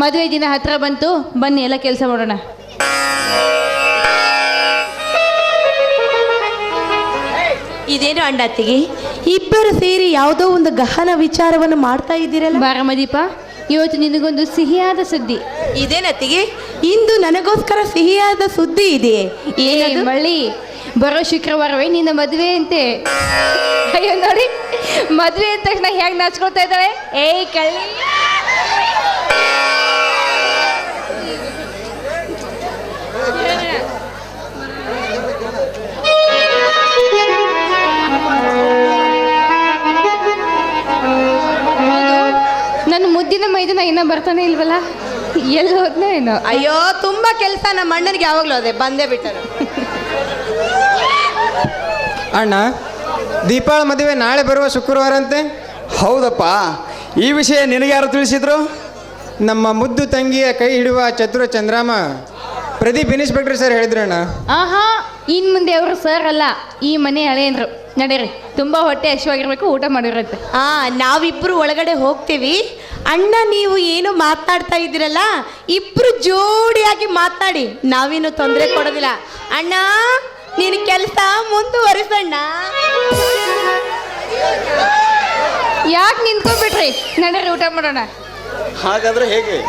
ಮದುವೆ ದಿನ ಹತ್ರ ಬಂತು, ಬನ್ನಿ ಎಲ್ಲ ಕೆಲಸ ಮಾಡೋಣ. ಇದೇನು ಅಣ್ಣತ್ತಿಗೆ, ಇಬ್ಬರು ಸೇರಿ ಯಾವುದೋ ಒಂದು ಗಹನ ವಿಚಾರವನ್ನು ಮಾಡ್ತಾ ಇದ್ದೀರಲ್ಲ? ಬಾರಮದೀಪ, ಇವತ್ತು ನಿನಗೊಂದು ಸಿಹಿಯಾದ ಸುದ್ದಿ. ಇದೇನತ್ತಿಗೆ, ಇಂದು ನನಗೋಸ್ಕರ ಸಿಹಿಯಾದ ಸುದ್ದಿ ಇದೆ. ಏನದು? ಮಳ್ಳಿ, ಬರೋ ಶುಕ್ರವಾರವೇ ನಿನ್ನ ಮದುವೆ ಅಂತೆ. ಅಯ್ಯೋ ನೋಡಿ, ಮದುವೆ ಅಂದ ತಕ್ಷಣ ಹೇಗೆ ನಾಚ್ಕೊಳ್ತಾ ಇದ್ದಾಳೆ. ಏಯ್ ಕಳ್ಳಿ, ನನ್ನ ಮುದ್ದಿನ ಮೈದನ ಇನ್ನೂ ಬರ್ತಾನೆ ಇಲ್ವಲ್ಲ, ಎಲ್ಲಿ ಹೋದ್ನೋ ಏನೋ. ಅಯ್ಯೋ, ತುಂಬಾ ಕೆಲಸ. ನಮ್ಮ ಅಣ್ಣನಿಗೆ ಯಾವಾಗಲೂ ಅದೇ, ಬಂದೇ ಬಿಟ್ಟರು. ಅಣ್ಣ, ದೀಪಾಳ ಮದುವೆ ನಾಳೆ ಬರುವ ಶುಕ್ರವಾರ ಅಂತೆ. ಹೌದಪ್ಪ, ಈ ವಿಷಯ ನಿನಗೆ ಯಾರು ತಿಳಿಸಿದ್ರು? ನಮ್ಮ ಮುದ್ದು ತಂಗಿಯ ಕೈ ಹಿಡುವ ಚತುರ ಚಂದ್ರಾಮ ಪ್ರದೀಪ್ ಇನ್ಸ್ಪೆಕ್ಟರ್ ಸರ್ ಹೇಳಿದ್ರಣ್ಣ. ಆಹಾ, ಇನ್ ಮುಂದೆ ಅವರು ಸರ್ ಅಲ್ಲ, ಈ ಮನೆ ಹಳೆಯಂದ್ರು. ನಡೀರಿ, ತುಂಬಾ ಹೊಟ್ಟೆ ಹಸಿವಾಗಿರ್ಬೇಕು, ಊಟ ಮಾಡಿರತ್ತೆ. ನಾವಿಬ್ರು ಒಳಗಡೆ ಹೋಗ್ತೀವಿ. ಅಣ್ಣ, ನೀವು ಏನು ಮಾತನಾಡ್ತಾ ಇದ್ದೀರಲ್ಲ, ಇಬ್ರು ಜೋಡಿಯಾಗಿ ಮಾತನಾಡಿ, ನಾವೇನು ತೊಂದರೆ ಕೊಡೋದಿಲ್ಲ. ಅಣ್ಣ, ನೀನು ಕೆಲಸ ಮುಂದುವರಿಸಣ್ಣ. ಯಾಕೆ ನಿಂತ್ಕೊಂಡ್ಬಿಟ್ರಿ? ನಡೀರಿ, ಊಟ ಮಾಡೋಣ. ಹಾಗಾದ್ರೆ ಹೇಗೆ?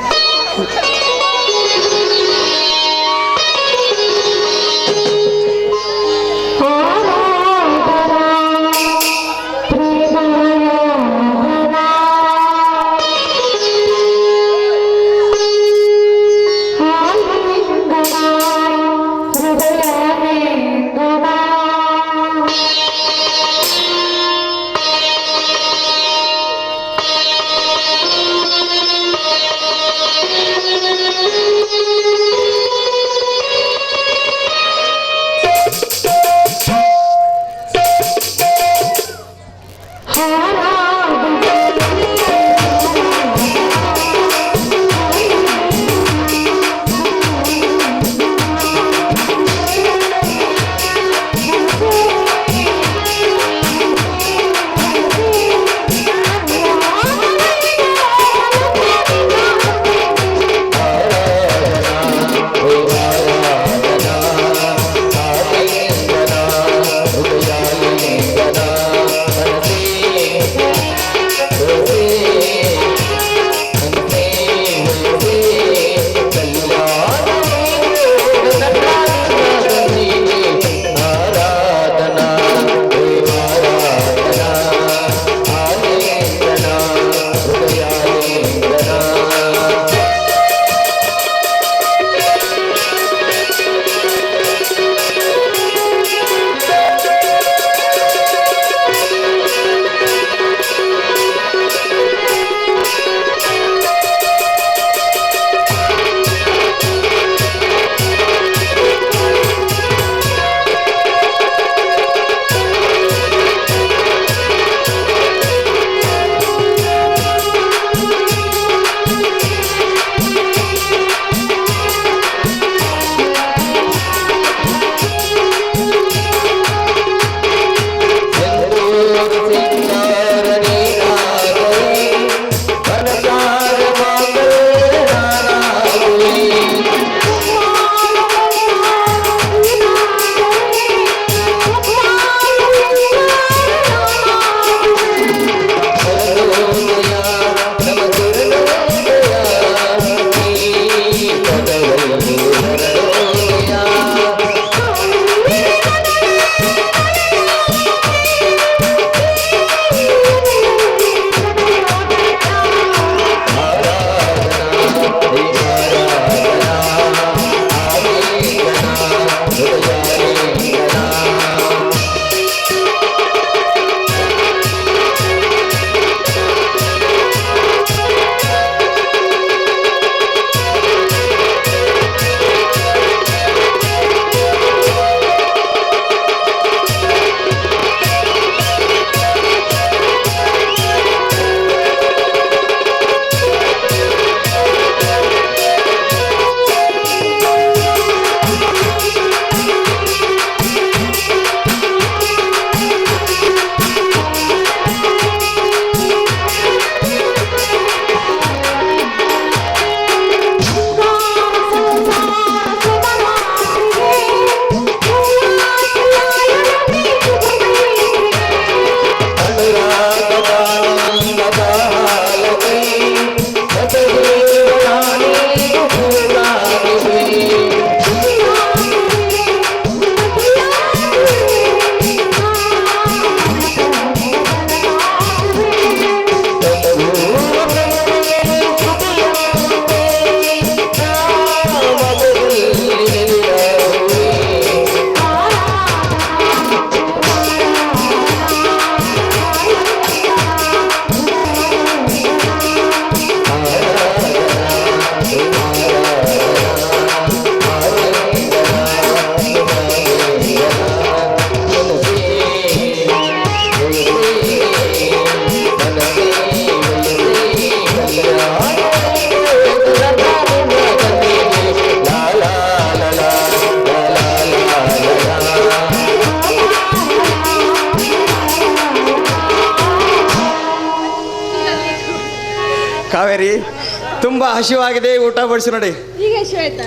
ತುಂಬಾ ಹಸಿವಾಗಿದೆ, ಊಟ ಬಡಿಸಿ ನೋಡಿ. ಈಗ ಆಯ್ತಾ?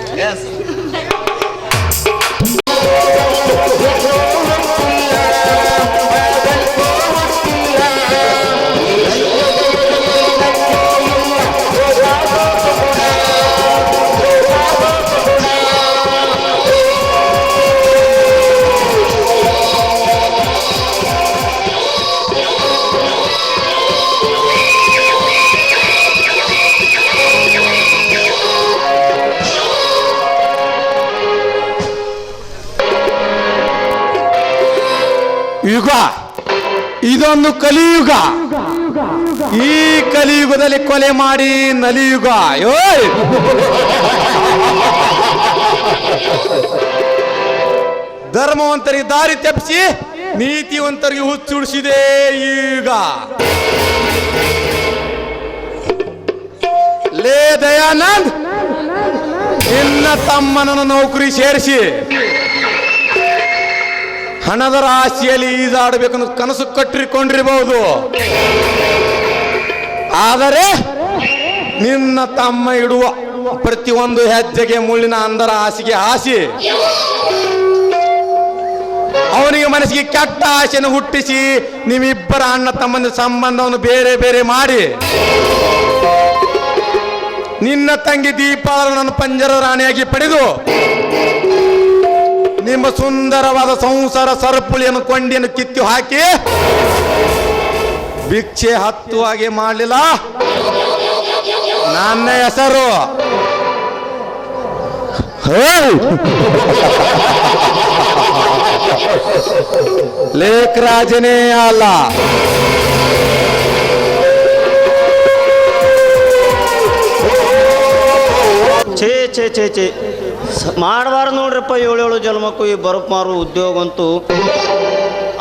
ಯುಗ ಇದೊಂದು ಕಲಿಯುಗ. ಈ ಕಲಿಯುಗದಲ್ಲಿ ಕೊಲೆ ಮಾಡಿ ನಲಿಯುಗ. ಯೋಯ್! ಧರ್ಮವಂತರಿಗೆ ದಾರಿ ತಪ್ಪಿಸಿ ನೀತಿವಂತರಿಗೆ ಹುಚ್ಚುಡಿಸಿದೆ ಈಗ. ಲೇ ದಯಾನಂದ್, ನಿನ್ನ ತಮ್ಮನನ್ನು ನೌಕರಿ ಸೇರಿಸಿ ಹಣದ ರಾಶಿಯಲ್ಲಿ ಈಜಾಡಬೇಕನ್ನು ಕನಸು ಕಟ್ಟಿಕೊಂಡಿರಬಹುದು. ಆದರೆ ನಿನ್ನ ತಮ್ಮ ಇಡುವ ಪ್ರತಿಯೊಂದು ಹೆಜ್ಜೆಗೆ ಮುಳ್ಳಿನ ಅಂದರ ಹಾಸಿಗೆ ಹಾಸಿ ಅವನಿಗೆ ಮನಸ್ಸಿಗೆ ಕೆಟ್ಟ ಆಸೆಯನ್ನು ಹುಟ್ಟಿಸಿ ನೀವಿಬ್ಬರ ಅಣ್ಣ ತಮ್ಮನ ಸಂಬಂಧವನ್ನು ಬೇರೆ ಬೇರೆ ಮಾಡಿ ನಿನ್ನ ತಂಗಿ ದೀಪಾಳನ್ನು ಪಂಜರ ರಾಣಿಯಾಗಿ ಪಡೆದು ನಿಮ್ಮ ಸುಂದರವಾದ ಸಂಸಾರ ಸರಪುಳಿಯನ್ನು ಕೊಂಡಿಯನ್ನು ಕಿತ್ತು ಹಾಕಿ ಭಿಕ್ಷೆ ಹತ್ತು ಹಾಗೆ ಮಾಡಲಿಲ್ಲ. ನನ್ನ ಹೆಸರು ಲೇಖರಾಜನೇ ಅಲ್ಲ. ಛೇ ಛೇ ಛೇ ಛೇ ಮಾಡಬಾರ್ದು ನೋಡ್ರಪ್ಪ. 7 ಜನ್ಮಕ್ಕೂ ಈ ಬರಪ್ ಮಾರು ಉದ್ಯೋಗ ಅಂತೂ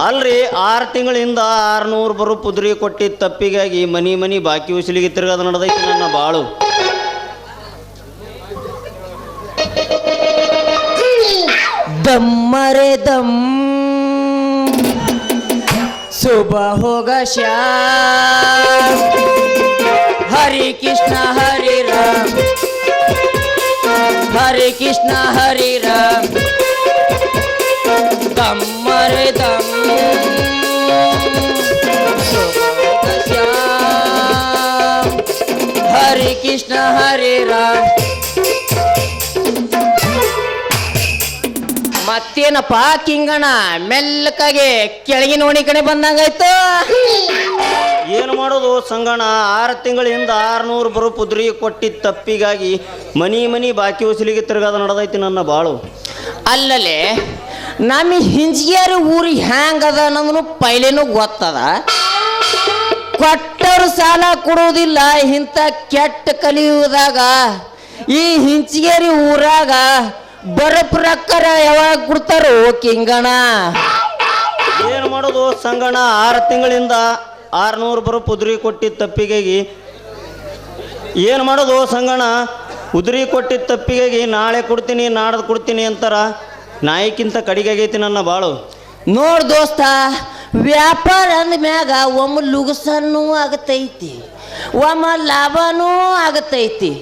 ಅಲ್ರಿ. 6 ತಿಂಗಳಿಂದ 600 ಬರೋ ಪುದ್ರಿ ಕೊಟ್ಟಿದ್ದ ತಪ್ಪಿಗಾಗಿ ಮನಿ ಬಾಕಿ ಉಸಿಲಿಗೆ ತಿರ್ಗದ ನಡೆದೈತಿ ನನ್ನ ಬಾಳು. ದಮ್ಮರೆ ದಮ್ ಶುಭ ಹೋಗ ಶ್ಯಾಮ್ ಹರಿ ಕೃಷ್ಣ ಹರಿ ರಾಮ್ ಹರಿ ಕೃಷ್ಣ ಹರಿ ರಾಮ್ ದಮ್ಮರೆ ದಮ್ ಶುಭ ಹೋಗ ಶ್ಯಾಮ್ ಹರಿ ಕೃಷ್ಣ ಹರಿ ರಾಮ್. ಮತ್ತೇನಪ್ಪ ಕಿಂಗಣ ಮೆಲ್ಲಕಾಗೆ ಕೆಳಗಿನ ಓಣಿ ಕಡೆ ಬಂದಂಗಾಯ್ತು. ಏನು ಮಾಡೋದು ಸಂಗಣ? 6 ತಿಂಗಳಿಂದ 600 ಬರೋ ಪುದ್ರಿ ಕೊಟ್ಟಿದ್ದ ತಪ್ಪಿಗಾಗಿ ಮನಿ ಬಾಕಿ ಉಸಿಲಿಗೆ ತಿರ್ಗಾದ ನಡೆದೈತಿ ನನ್ನ ಬಾಳು. ಅಲ್ಲಲೆ ನಮ್ಮ ಹಿಂಜಿಯಾರು ಊರು ಹ್ಯಾಂಗದ ಅನ್ನೋದನ್ನು ಪೈಲೇನು ಗೊತ್ತದ. ಕೊಟ್ಟರು ಸಾಲ ಕೊಡುವುದಿಲ್ಲ. ಇಂಥ ಕೆಟ್ಟ ಕಲಿಯುವುದಾಗ ಈ ಹಿಂಚಿಗೇರಿ ಊರಾಗ ಬರಪ್ ರೊಕ್ಕರ ಯಾವಾಗ ಕೊಡ್ತಾರೋ ಕಿಂಗಣ? ಏನು ಮಾಡೋದು ಸಂಗಣ? 6 ತಿಂಗಳಿಂದ 600 ಬರೋ ಪುದ್ರಿ ಕೊಟ್ಟಿದ್ದ ತಪ್ಪಿಗಾಗಿ ಏನು ಮಾಡೋದು ಸಂಗಣ? ಉದುರಿ ಕೊಟ್ಟಿದ್ದ ತಪ್ಪಿಗಾಗಿ ನಾಳೆ ಕೊಡ್ತೀನಿ ನಾಡ್ದು ಕೊಡ್ತೀನಿ ಅಂತಾರ. ನಾಯಿಕ್ಕಿಂತ ಕಡಿಗಾಗೈತಿ ನನ್ನ ಬಾಳು. ನೋಡ್ ದೋಸ್ತ, ವ್ಯಾಪಾರ ಅಂದ್ಮ್ಯಾಗ ಒಮ್ಮೆ ಲುಗಸನ್ನೂ ಆಗತೈತಿ, ಒಮ್ಮೆ ಲಾಭನೂ ಆಗತೈತಿ.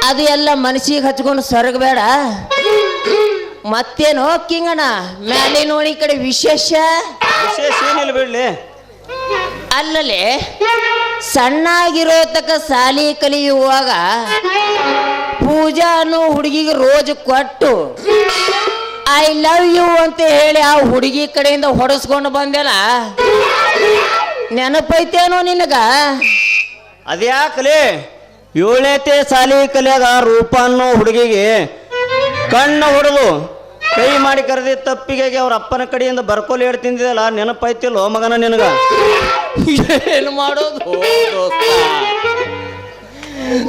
ಅದು ಎಲ್ಲ ಮನಸ್ಸಿಗೆ ಹಚ್ಕೊಂಡು ಸೊರಗಬೇಡ. ಮತ್ತೇನೋ ಕಿಂಗಣ ಮ್ಯಾಲೆ ನೋಡಿ ಕಡೆ ವಿಶೇಷ ಏನಿಲ್ಲ ಬಿಡ್ಲಿ. ಅಲ್ಲಲೆ ಸಣ್ಣಾಗಿರೋತಕ್ಕ ಸಾಲಿ ಕಲಿಯುವಾಗ ಪೂಜಾ ಅನ್ನೋ ಹುಡುಗಿಗೆ ರೋಜ್ ಕೊಟ್ಟು ಐ ಲವ್ ಯು ಅಂತ ಹೇಳಿ ಆ ಹುಡುಗಿ ಕಡೆಯಿಂದ ಹೊಡೆಸ್ಕೊಂಡು ಬಂದೆಲ್ಲ, ನೆನಪೈತೇನೋ ನಿನಗ? ಅದ್ಯಾಕಲೇ 7ನೇ ಸಾಲಿ ಕಲಿಯಾಗ ರೂಪ ಅನ್ನೋ ಹುಡುಗಿಗೆ ಕಣ್ಣು ಹೊಡೆದು ಕೈ ಮಾಡಿ ಕರೆದಿದ್ದ ತಪ್ಪಿಗಾಗಿ ಅವ್ರ ಅಪ್ಪನ ಕಡೆಯಿಂದ ಬರ್ಕೋಲಿ ಹೇಳಿ ತಿಂದಿದಲ್ಲ, ನೆನಪೈತಿಲ್ಲೋ ಮಗನ ನಿನಗ? ಏನು ಮಾಡೋದು ದೋಸ್ತ?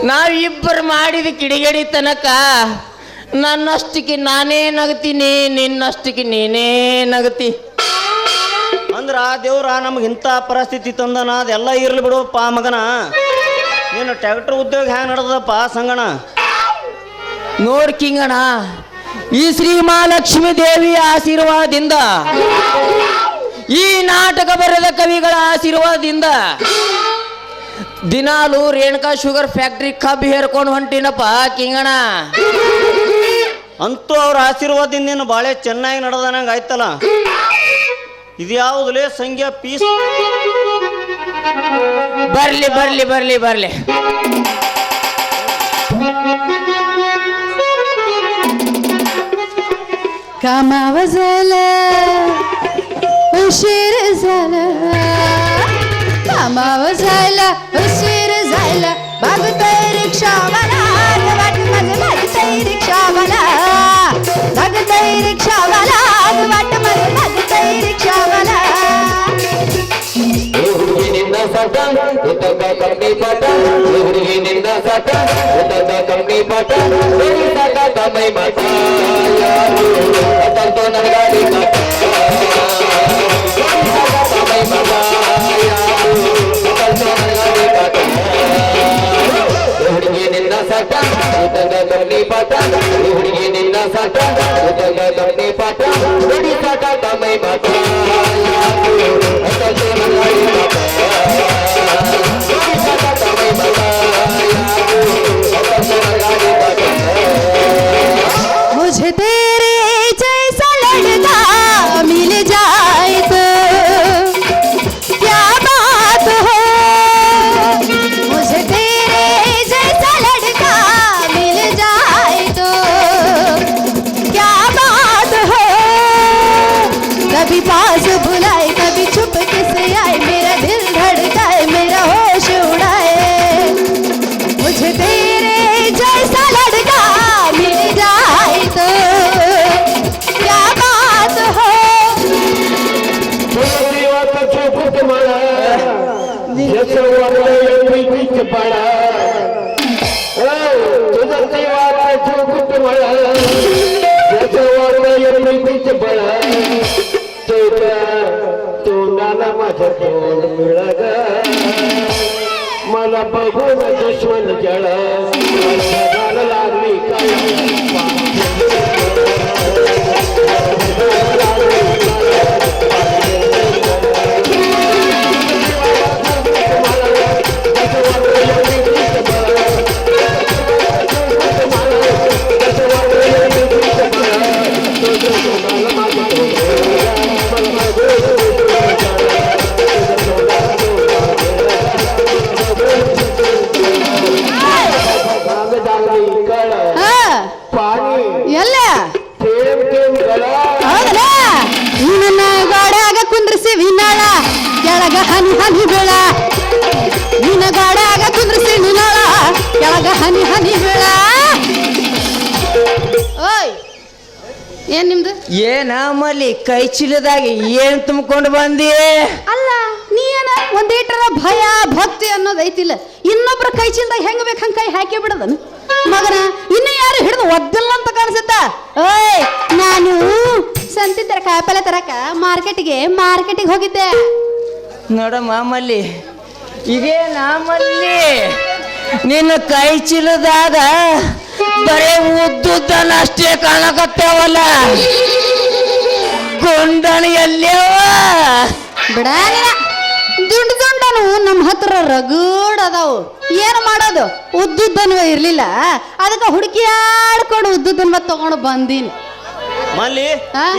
ನಾವಿಬ್ಬರು ಮಾಡಿದ ಕಿಡಿಗೇಡಿ ತನಕ ನನ್ನಷ್ಟಕ್ಕೆ ನಾನೇ ನಗತೀನಿ, ನಿನ್ನಷ್ಟಕ್ಕೆ ನೀನೇ ನಗತಿ. ಅಂದ್ರ ದೇವ್ರ ನಮ್ಗೆ ಇಂಥ ಪರಿಸ್ಥಿತಿ ತಂದನ. ಅದೆಲ್ಲ ಇರ್ಲಿ ಬಿಡುವಪ್ಪ ಮಗನ. ನೀನು ಟ್ರ್ಯಾಕ್ಟರ್ ಉದ್ಯೋಗ ಹ್ಯಾಂಗ ನಡೆದಪ್ಪ ಸಂಗಣ? ನೋಡ್ ಕಿಂಗಣ, ಈ ಶ್ರೀ ಮಹಾಲಕ್ಷ್ಮೀ ದೇವಿಯ ಆಶೀರ್ವಾದದಿಂದ, ಈ ನಾಟಕ ಬರೆದ ಕವಿಗಳ ಆಶೀರ್ವಾದದಿಂದ ದಿನಾಲು ರೇಣುಕಾ ಶುಗರ್ ಫ್ಯಾಕ್ಟ್ರಿ ಕಬ್ಬು ಹೇರ್ಕೊಂಡು ಹೊಂಟಿನಪ್ಪ ಕಿಂಗಣ. ಅಂತೂ ಅವ್ರ ಆಶೀರ್ವಾದದಿಂದ ನೀನು ಬಾಳೆ ಚೆನ್ನಾಗಿ ನಡೆದಂಗೆ ಆಯ್ತಲ್ಲ. ಇದು ಯಾವುದಲೇ ಸಂಖ್ಯಾ ಪೀಸ್? ಬರ್ಲಿ ಬರ್ಲಿ ಬರ್ಲಿ ಬರ್ಲಿ. कामावर झालं उशीर झाला, कामावर झाला उशीर झाला, बघतोय रिक्षावाला वाट माझं बघतोय रिक्षावाला, बघतोय रिक्षावाला वाट माझं बघतोय रिक्षावाला. ನಿನ್ನ ಸಟ ಉತ್ತಮ ಕಮ್ಮಿ ಪಟ ಹುಡುಗಿ ನಿನ್ನ ಸಟ ಉತ್ತಮ ಕಮ್ಮಿ ಪಟ ಸಟ ಕಮ್ಮಿ ಮಠ ಯಾರು ಅತಂತೋ ನಡಗಾಡಿ ಮಠ ಕಮ್ಮಿ ಮಠ ಯಾರು ಅತಂತೋ ನಡಗಾಡಿ ಮಠ ಹುಡುಗಿ ನಿನ್ನ ಸಟ ಉತ್ತಮ ಕಮ್ಮಿ ಪಟ ಹುಡುಗಿ ನಿನ್ನ ಸಟ ಉತ್ತಮ ಕಮ್ಮಿ ಪಟ ಹುಡುಗಿ ಸಟ ಕಮ್ಮಿ ಮಠ ಯಾರು ಅತಂತೋ ನಡಗಾಡಿ ಮಠ. मुझे तेरे जैसा लड़का मिल जाए तो क्या बात हो, मुझे तेरे जैसा लड़का मिल जाए तो क्या बात हो, कभी पास बुलाए कभी छुप से आए, मेरा दिल धड़काए मेरा होश उड़ाए, मुझे तेरे जैसा लड़का मिल जाए तो क्या बात हो. तोंडाला माझं तोंड मिळाग मला बघून दुश्मन जळ लागली काय ಎಲ್ಲ ಹೌದಲ್ಲ, ನಿನ್ನ ಗಾಡ್ಯಾಗ ಕುಂದ್ರಿಸಿ ವಿನಾಳ ಕೆಳಗ ಹನಿ ಹನಿ ಬೀಳ, ನಿನ್ನ ಗಾಡ್ಯಾಗ ಕುಂದ್ರಿಸಿ ವಿನಾಳ ಕೆಳಗ ಹನಿ ಹನಿ ಬೀಳ. ಓಯ್ ಏನ್ ನಿಮ್ದು? ಏನ ಮಲ್ಲಿ ಕೈ ಚೀಲದಾಗಿ ಏನ್ ತುಂಬಿಕೊಂಡು ಬಂದಿ? ಅಲ್ಲ ನೀ ಏನ ಒಂದೇಟರ ಭಯ ಭಕ್ತಿ ಅನ್ನೋದು ಐತಿಲ್ಲ, ಇನ್ನೊಬ್ರ ಕೈ ಚೀಲದಾಗ ಹೆಂಗ್ ಬೇಕು ಹಂಗ ಕೈ ಹಾಕಿ ಬಿಡದನ ಮಗನ. ಇನ್ನು ಯಾರು ಹಿಡಿದು ಒದ್ದಿಲ್ಲ ಅಂತ ಕಾಣಿಸುತ್ತ. ಓಯ್ ನಾನು ಸಂತಿ ತರಕ ಕಾಯಿಪಲ್ಲೆ ತರಕ ಮಾರ್ಕೆಟಿಗೆ ಹೋಗಿದ್ದೆ. ನೋಡಮ್ಮ ಮಲ್ಲಿ, ಇದೇನ ಮಲ್ಲಿ ನಿನ್ನ ಕೈ ಚೀಲದಾಗ ಬರೇ ಉದ್ದುದ್ದನ ಅಷ್ಟೇ ಕಾಣಕತ್ತೇವಲ್ಲ, ಗುಂಡಣ ಎಲ್ಲೇವ? ಬಿಡಾನಿಲ್ಲ, ದುಂಡನು ನಮ್ಮ ಹತ್ರ ರಗಡ್ ಅದಾವು. ಏನು ಮಾಡೋದು, ಉದ್ದುದ್ದನ್ವ ಇರ್ಲಿಲ್ಲ, ಅದಕ್ಕೆ ಹುಡುಕಿಯಾಡ್ಕೊಂಡು ಉದ್ದುದ್ದನ್ವ ತಗೊಂಡು ಬಂದೀನಿ. ಮಲ್ಲಿ,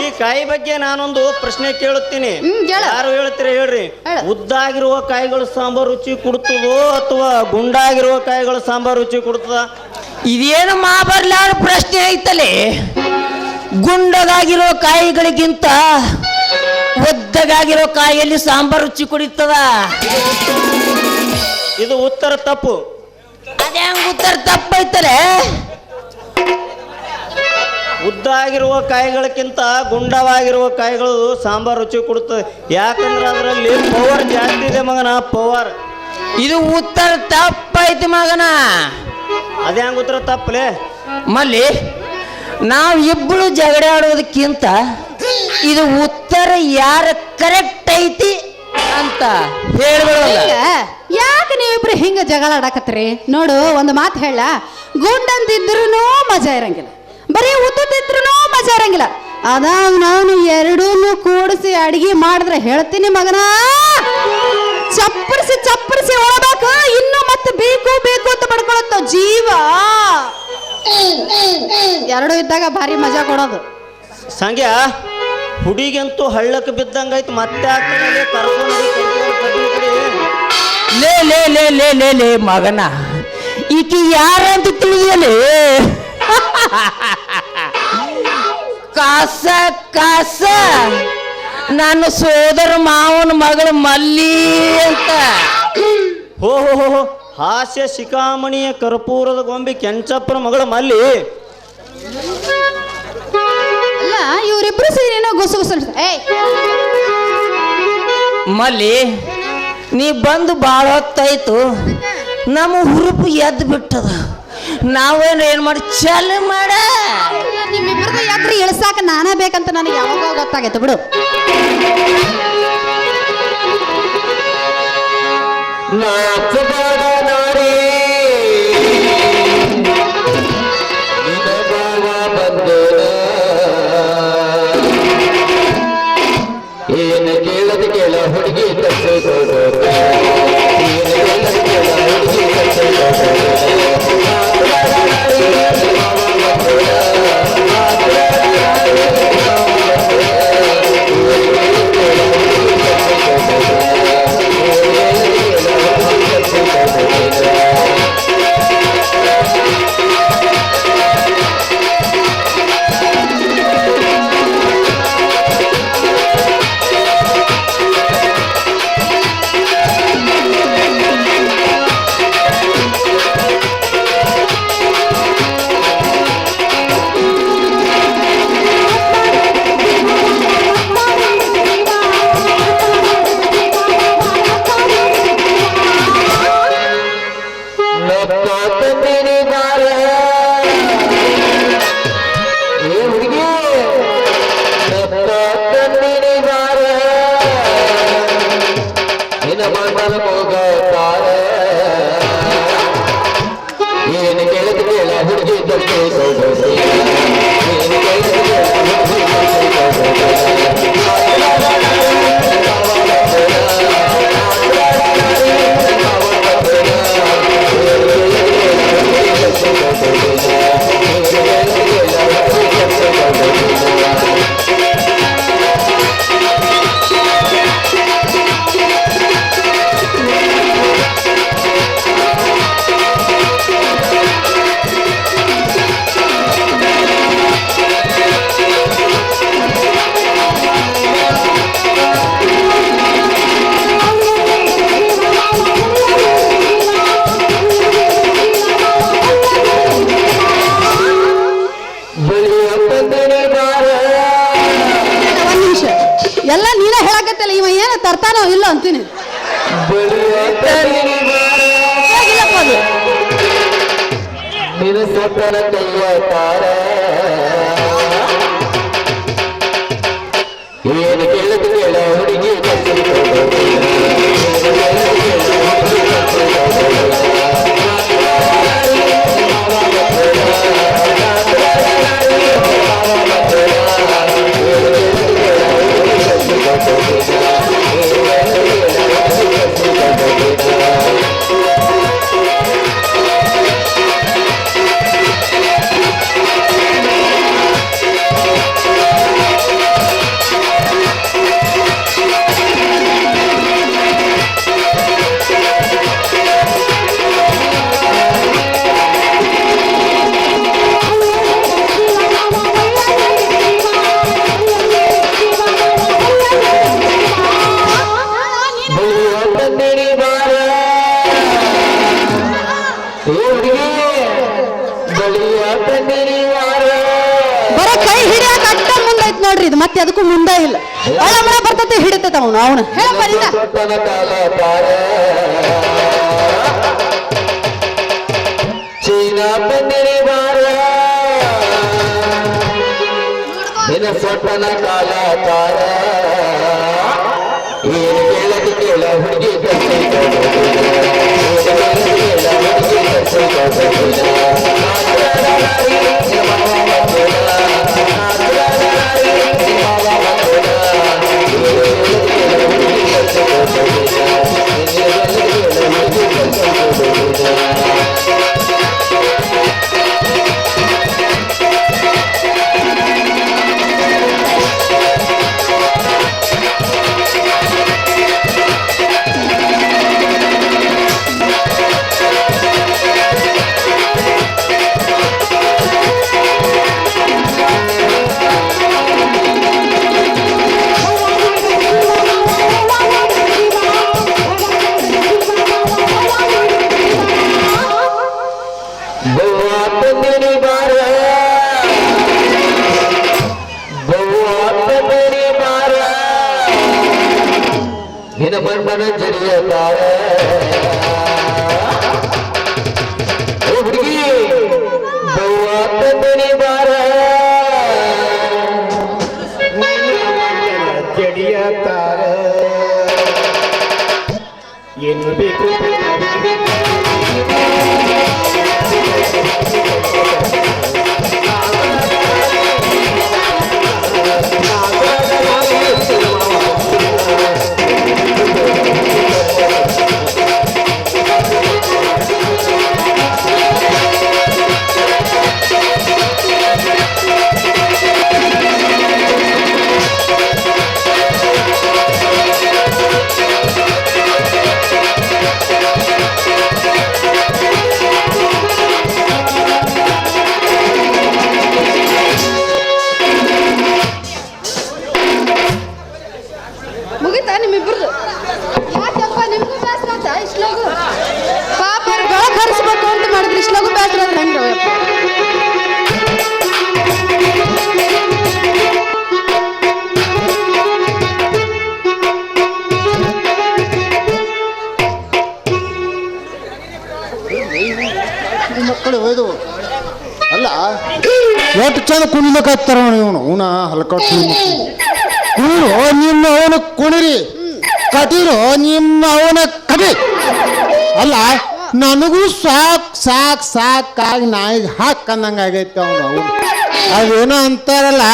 ಈ ಕಾಯಿ ಬಗ್ಗೆ ನಾನೊಂದು ಪ್ರಶ್ನೆ ಕೇಳುತ್ತೀನಿ, ಯಾರು ಹೇಳ್ತೀರಾ ಹೇಳ್ರಿ. ಉದ್ದಾಗಿರುವ ಕಾಯಿಗಳು ಸಾಂಬಾರ್ ರುಚಿ ಕೊಡ್ತದೋ ಅಥವಾ ಗುಂಡಾಗಿರುವ ಕಾಯಿಗಳು ಸಾಂಬಾರ್ ರುಚಿ ಕೊಡ್ತದ? ಇದೇನು ಮಾಬರ್ಲಾರ ಪ್ರಶ್ನೆ ಐತಲೇ. ಗುಂಡಗಾಗಿರೋ ಕಾಯಿಗಳಿಗಿಂತ ಒದ್ದಗಾಗಿರೋ ಕಾಯಿಯಲ್ಲಿ ಸಾಂಬಾರ್ ರುಚಿ ಕುಡಿತದ. ಇದು ಉತ್ತರ ತಪ್ಪು. ಅದೇ ಉತ್ತರ ತಪ್ಪೈತಲೇ. ಉದ್ದಾಗಿರುವ ಕಾಯಿಗಳಕ್ಕಿಂತ ಗುಂಡವಾಗಿರುವ ಕಾಯಿಗಳು ಸಾಂಬಾರ್ ರುಚಿ ಕೊಡುತ್ತದೆ. ಯಾಕಂದ್ರೆ ಅದರಲ್ಲಿ ಪವರ್ ಜಾಸ್ತಿ ಇದೆ ಮಗನ, ಪವರ್. ಇದು ಉತ್ತರ ತಪ್ಪೈತಿ ಮಗನ. ಅದೇ ಹಂಗ ಉತ್ತರ ತಪ್ಪಲೇ ಮಲ್ಲಿ. ನಾವು ಇಬ್ಬರು ಜಗಳ ಆಡೋದಕ್ಕಿಂತ ಇದು ಉತ್ತರ ಯಾರ ಕರೆಕ್ಟ್ ಐತಿ ಅಂತ ಹೇಳ್ಬಿಡೋಲ್ಲ. ಯಾಕೆ ನೀವಿಬ್ರು ಹಿಂಗ ಜಗಳ ಆಡಕತ್ರಿ? ನೋಡು, ಒಂದು ಮಾತು ಹೇಳ, ಗುಂಡಂತಿದ್ರು ಮಜಾ ಇರಂಗಿಲ್ಲ, ಬರೀ ಉದ್ದಿದ್ರು ಮಜಾ ಇರಂಗಿಲ್ಲ. ಅದಾವ ನಾನು ಎರಡೂ ಕೂಡಿಸಿ ಅಡಿಗೆ ಮಾಡಿದ್ರೆ ಹೇಳ್ತೀನಿ ಮಗನ, ಚಪ್ಪರಿಸಿ ಚಪ್ಪರಿಸಿ ಒಳಬೇಕು ಇನ್ನು ಮತ್ತೆ ಬೇಕು ಬೇಕು ಅಂತ ಪಡ್ಕೊಳತ್ತವ ಜೀವ. ಎರಡು ಇದ್ದಾಗ ಭಾರಿ ಮಜಾ ಕೊಡೋದು. ಸಂಗ್ಯ ಹುಡುಗಂತೂ ಹಳ್ಳಕ್ಕೆ ಬಿದ್ದಂಗಾಯ್ತು. ಮತ್ತೆ ಆಗ್ತಾನೆ ಕರ್ಕೊಂಡು ಲೇ ಲೇ ಲೇ ಲೇ ಲೇ ಲೇ ಮಗನ, ಈಕಿ ಯಾರಂತ ತಿಳಿಯಲೇ? ಕಾಸ ಕಾಸ ನನ್ನ ಸೋದರ ಮಾವನ ಮಗಳು ಮಲ್ಲಿ ಅಂತ. ಹೋ ಹೋ ಹೋ ಹೋ, ಹಾಸ್ಯ ಶಿಖಾಮಣಿಯ ಕರ್ಪೂರದ ಗೊಂಬೆ ಕೆಂಚಪ್ಪನ ಮಗಳ ಮಲ್ಲಿ. ಅಲ್ಲ ಇವರಿಬ್ರು ಸೇರಿ ಏನೋ ಗುಸಗುಸ. ಏಯ್ ಮಲ್ಲಿ, ನೀ ಬಂದು ಭಾಳ ಹೊತ್ತಾಯ್ತು, ನಮ್ಮ ಹುರುಪು ಎದ್ದು ಬಿಟ್ಟದ. ನಾವೇನು ಏನು ಮಾಡಿ ಚಾಲು ಮಾಡ. ನಿಮ್ಮಿಬ್ಬರದು ಯಾಕ್ರಿ ಇಳಿಸಾಕ ನಾನೇ ಬೇಕಂತ ನನಗೆ ಯಾವಾಗ ಗೊತ್ತಾಗೈತೆ ಬಿಡು. ನಾಚಬಾರ ನಾರಿ ನಿನ ಬಾವ ಬಂದೇನ, ಏನು ಕೇಳದ ಕೇಳ ಹುಡುಗಿ ತಪ್ಪಿಸೋದೋರ, ಏನು ಕೇಳದ ಕೇಳ ಹುಡುಗಿ ಏನು ಕೇಳದ ಕೇಳ ಹುಡುಗಿ ತಪ್ಪಿಸೋದೋರ, ಏನು ಕೇಳದ ಕೇಳ ಹುಡುಗಿ ಎಲ್ಲ ನೀನೇ ಹೇಳಕತ್ತಲ್ಲ, ಇವ ಏನು ತರ್ತಾನೋ ಇಲ್ಲ ಅಂತೀನಿ. ಹೇಗಿಲ್ಲಪ್ಪ ಅದು? ನಿನ್ನ ಸೊಟ್ಟನ ಕೈಯ ತಾರ, ಏನು ಕೇಳದ ಕೇಳ ಹುಡುಗಿ ಬರೋ ಕೈ ಹಿಡಿಯಾಕ ಅಟ್ಟ ಮುಂದೈತ್ ನೋಡ್ರಿ, ಇದು ಮತ್ತೆ ಅದಕ್ಕೂ ಮುಂದೆ ಇಲ್ಲ. ಒಳಮಳ ಬರ್ತತೆ ಹಿಡಿತೈತ ಅವನು ಹೇಳ ಬರೀದ. ಚೀನಾ ಬಂದಿರಿ ಬಾರ, ನಿನ್ನ ಸೊಟ್ಟನ ಕಾಲ ತಾರ, ಏನು ಕೇಳದ ಕೇಳ ಹುಡುಗಿ ತಂದಿನಿ ಬಾರ ತಂದಿನಿ ಬಾರ ನಿನ ಬಣ್ಣನ ಜರಿಯ ತಾರ ಹುಡುಗಿ ತಂದಿನಿ ಬಾರ ಜಡಿಯ ತಾರ ಏನು ಬೇಕು ಮುಗಿತಾ ನಿಮ್ಮಿಬ್ರದ್ದು? ಯಾಕಪ್ಪ ನಿಮ್ಗೂ ಬೇಸರ ಆಯ್ತಾ ಇಷ್ಟು ಲಗು? ಪಾಪ ಅವ್ರು ಬೆಳಗ್ಗೆ ಹರಿಸ್ಬೇಕು ಅಂತ ಮಾಡಿದ್ರೆ ಇಷ್ಟು ಲಗು ಬೇಸರ ಆದ್ರೆ ಹೆಂಗೆ? ಮಕ್ಕಳು ಒಯ್ದು ಅಲ್ಲ ಎಷ್ಟು ಚಂದ ಕುಣಿಲಕತ್ತಾರ ಇವನು ಅವನ ಹಲ್ಕಟ್ಟು ಕುಣಿರು ನಿಮ್ಮ ಅವನ ಕುಣಿರಿ ಕಟೀರು ನಿಮ್ಮ ಅವನ ಕಟಿ ಅಲ್ಲ ನನಗೂ ಸಾಕಾಗಿ ನಾಯಿಗೆ ಹಾಕಂದಂಗೆ ಆಗೈತೆ ಅವನು ಅದೇನೋ ಅಂತಾರಲ್ಲ